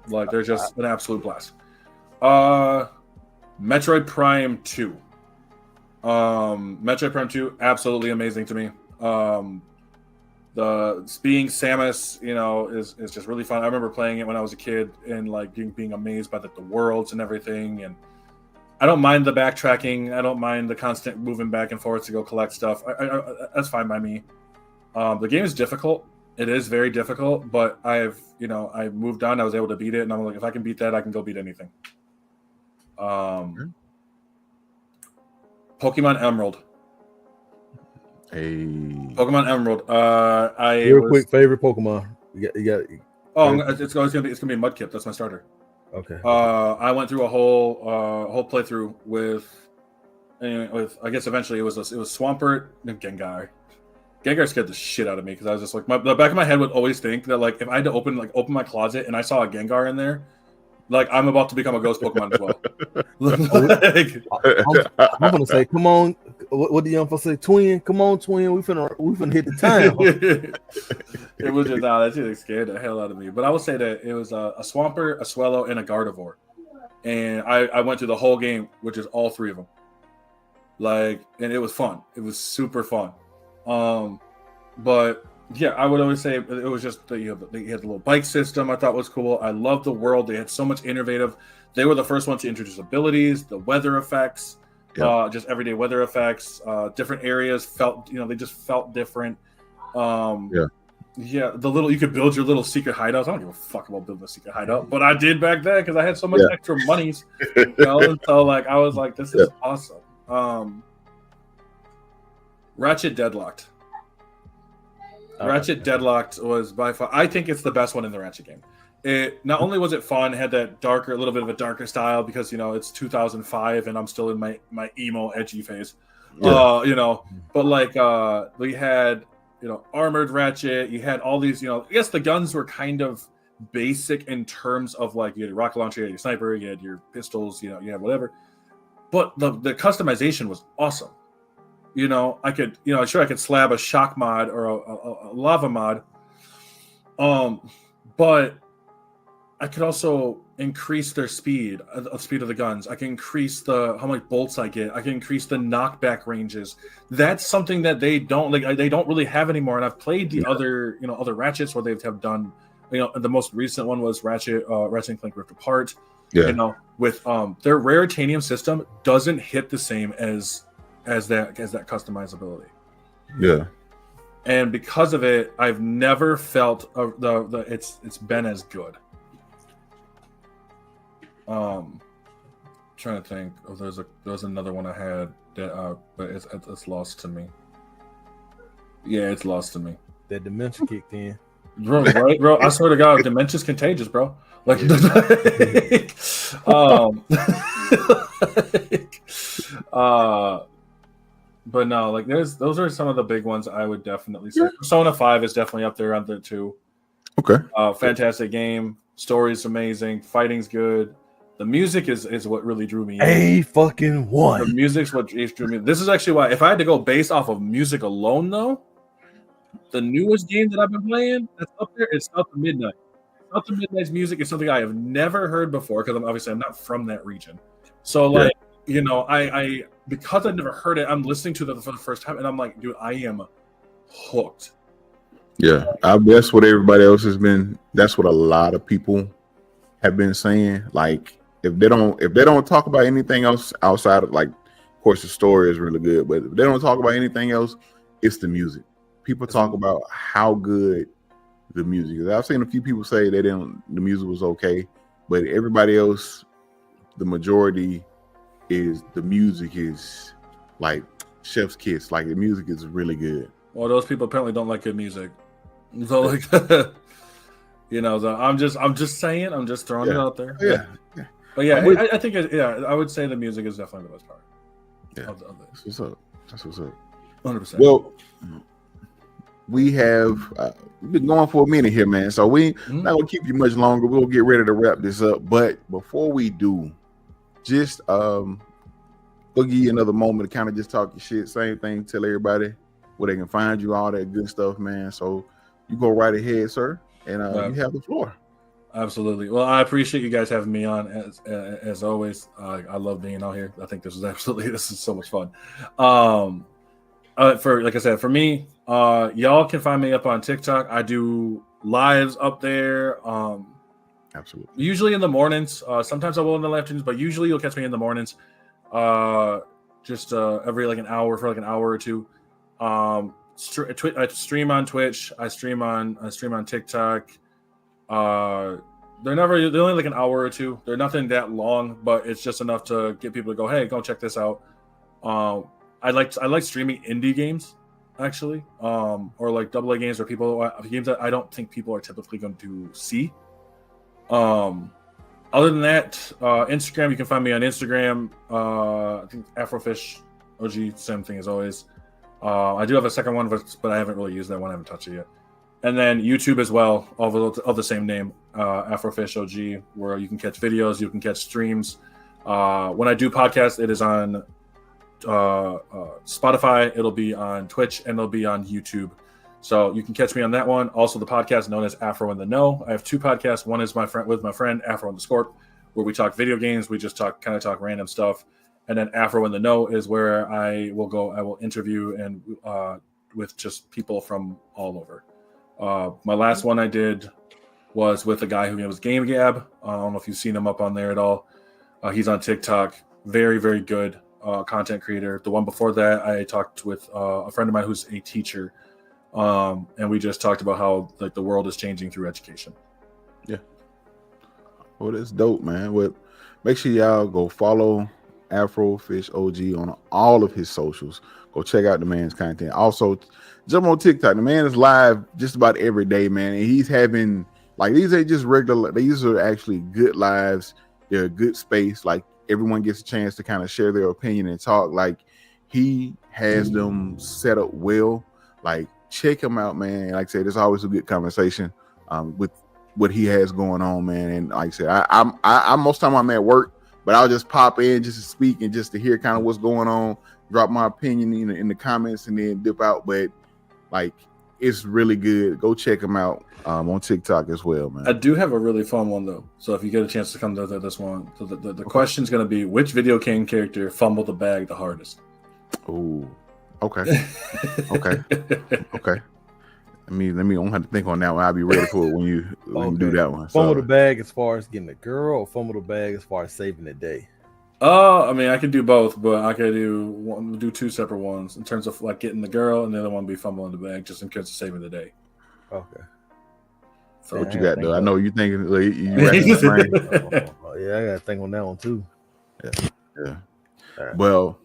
Like they're just an absolute blast. Metroid Prime 2. Metroid Prime 2, absolutely amazing to me. The being Samus, is just really fun. I remember playing it when I was a kid and like being amazed by the worlds and everything. And I don't mind the backtracking. I don't mind the constant moving back and forth to go collect stuff. That's fine by me. The game is difficult. It is very difficult, but I moved on. I was able to beat it, and I'm like, if I can beat that, I can go beat anything. Pokemon Emerald. Pokemon Emerald. Quick favorite Pokemon. You got. It's gonna be Mudkip. That's my starter. Okay. I went through a whole playthrough with I guess eventually it was Swampert and Gengar. Gengar scared the shit out of me because I was just like the back of my head would always think that like if I had to open my closet and I saw a Gengar in there, like I'm about to become a ghost Pokemon as well. I'm gonna say, come on. What the young folks say? Twin, come on, twin. We finna hit the town. It was just that shit scared the hell out of me. But I would say that it was a Swampert, a Swellow, and a Gardevoir, and I went through the whole game, which is all three of them. And it was fun. It was super fun. But yeah, I would always say it was just they had the little bike system. I thought was cool. I loved the world. They had so much innovative. They were the first ones to introduce abilities, the weather effects, just everyday weather effects. Different areas felt, they just felt different. The little you could build your little secret hideouts. I don't give a fuck about building a secret hideout, but I did back then because I had so much extra monies. And so like I was like, this is awesome. Ratchet Deadlocked. Ratchet Deadlocked was by far, I think it's the best one in the Ratchet game. It not only was it fun, it had that a little bit of a darker style because it's 2005 and I'm still in my emo edgy phase. But like we had armored Ratchet, you had all these, I guess the guns were kind of basic in terms of like you had your rocket launcher, you had your sniper, you had your pistols, you had whatever. But the customization was awesome. I could, I could slab a shock mod or a lava mod. But I could also increase their speed of the guns. I can increase how many bolts I get. I can increase the knockback ranges. That's something that they don't really have anymore. And I've played the other Ratchets where they have done, the most recent one was Ratchet and Clank Rift Apart. Yeah. With their rare titanium system doesn't hit the same as that customizability. Yeah. And because of it, I've never felt it's been as good. Trying to think. Oh, there was another one I had that but it's lost to me. Yeah, it's lost to me. That dementia kicked in. Bro, right, bro? I swear to God, dementia's contagious, bro. Like, but no, like those are some of the big ones I would definitely say. Persona 5 is definitely up there on there too. Okay. Fantastic game. Story's amazing. Fighting's good. The music is what really drew me in. A1. The music's what drew me in. This is actually why, if I had to go based off of music alone, though, the newest game that I've been playing that's up there is South of Midnight. South of Midnight's music is something I have never heard before because I'm not from that region. So like, I because I've never heard it, I'm listening to it for the first time, and I'm like, dude, I am hooked. Yeah, that's what everybody else has been. That's what a lot of people have been saying. Like, if they don't talk about anything else outside of, like, of course the story is really good, but if they don't talk about anything else, it's the music. People talk about how good the music. I've seen a few people say the music was okay, but everybody else, the majority is the music is like chef's kiss. Like the music is really good. Well, those people apparently don't like good music. So like, so I'm just saying, I'm just throwing it out there. Yeah. But yeah, I think I would say the music is definitely the best part. Yeah, that's what's up. 100%. Well, we have been going for a minute here, man. So we not gonna keep you much longer. We'll get ready to wrap this up. But before we do, just we'll give you another moment to kind of just talk your shit. Same thing, tell everybody where they can find you, all that good stuff, man. So you go right ahead, sir, and you have the floor. Absolutely. Well, I appreciate you guys having me on as always. I love being out here. I think this is so much fun. For like I said, for me, y'all can find me up on TikTok. I do lives up there. Absolutely. Usually in the mornings. Sometimes I will in the afternoons, but usually you'll catch me in the mornings. Just every like an hour for like an hour or two. I stream on Twitch. I stream on TikTok. They're only like an hour or two. They're nothing that long, but it's just enough to get people to go, hey, go check this out. I like streaming indie games, actually, or like AA games or games that I don't think people are typically going to see. Other than that, Instagram, you can find me on Instagram. I think AfroFishOG, same thing as always. I do have a second one, but I haven't really used that one. I haven't touched it yet. And then YouTube as well, of the same name, AfroFishOG, where you can catch videos, you can catch streams. When I do podcasts, it is on Spotify, it'll be on Twitch, and it'll be on YouTube. So you can catch me on that one. Also, the podcast known as Afro in the Know. I have two podcasts. One is with my friend Afro in the Scorp, where we talk video games. We just talk random stuff. And then Afro in the Know is where I will interview and with just people from all over. My last one I did was with a guy who was Game Gab. I don't know if you've seen him up on there at all. He's on TikTok. Very, very good content creator. The one before that, I talked with a friend of mine who's a teacher. And we just talked about how like the world is changing through education. Yeah. Well, that's dope, man. Well, make sure y'all go follow AfroFishOG on all of his socials. Go check out the man's content. Also, jump on TikTok. The man is live just about every day, man. And he's having like these ain't just regular. These are actually good lives. They're a good space. Like everyone gets a chance to kind of share their opinion and talk. Like he has them set up well. Like check him out, man. Like I said, there's always a good conversation with what he has going on, man. And like I said, I most time I'm at work, but I'll just pop in just to speak and just to hear kind of what's going on, drop my opinion in the comments, and then dip out. But like it's really good. Go check him out on TikTok as well, man. I do have a really fun one though. So if you get a chance to come to this one, so the question's going to be, which video game character fumbled the bag the hardest? Oh, okay. Okay. I don't have to think on that one. I'll be ready for it when you do that one. Fumble the bag as far as getting a girl, or fumble the bag as far as saving the day? I mean, I can do both, but I could do two separate ones in terms of like getting the girl, and the other one be fumbling the bag just in case of saving the day. Okay. So what you got though? I know you thinking like, you yeah, I got to think on that one too. Yeah. Right. Well,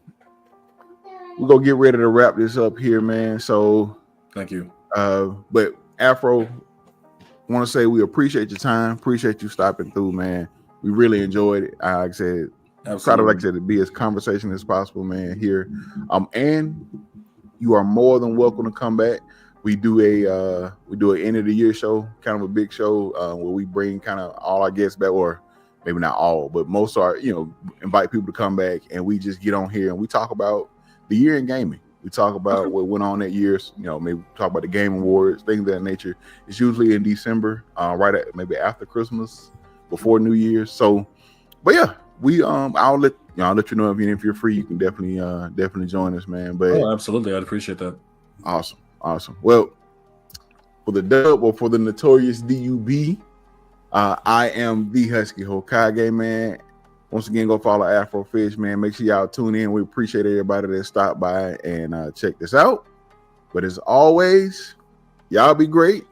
we're gonna get ready to wrap this up here, man. So thank you. But Afro, want to say we appreciate your time, appreciate you stopping through, man. We really enjoyed it. Like I said, try to, like I said, to be as conversation as possible, man. Here, and you are more than welcome to come back. We do an end of the year show, kind of a big show where we bring kind of all our guests back, or maybe not all, but most are, invite people to come back, and we just get on here and we talk about the year in gaming. We talk about what went on that year, maybe talk about the Game Awards, things of that nature. It's usually in December, right at maybe after Christmas, before New Year's. So, but yeah, I'll let you know if you're free, you can definitely join us, man. But absolutely, I'd appreciate that. Awesome. Well, for the dub or for the notorious DUB, I am the Husky Hokage, man. Once again, go follow AfroFish, man. Make sure y'all tune in. We appreciate everybody that stopped by and check this out. But as always, y'all be great.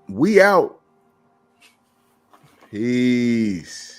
We out. Peace.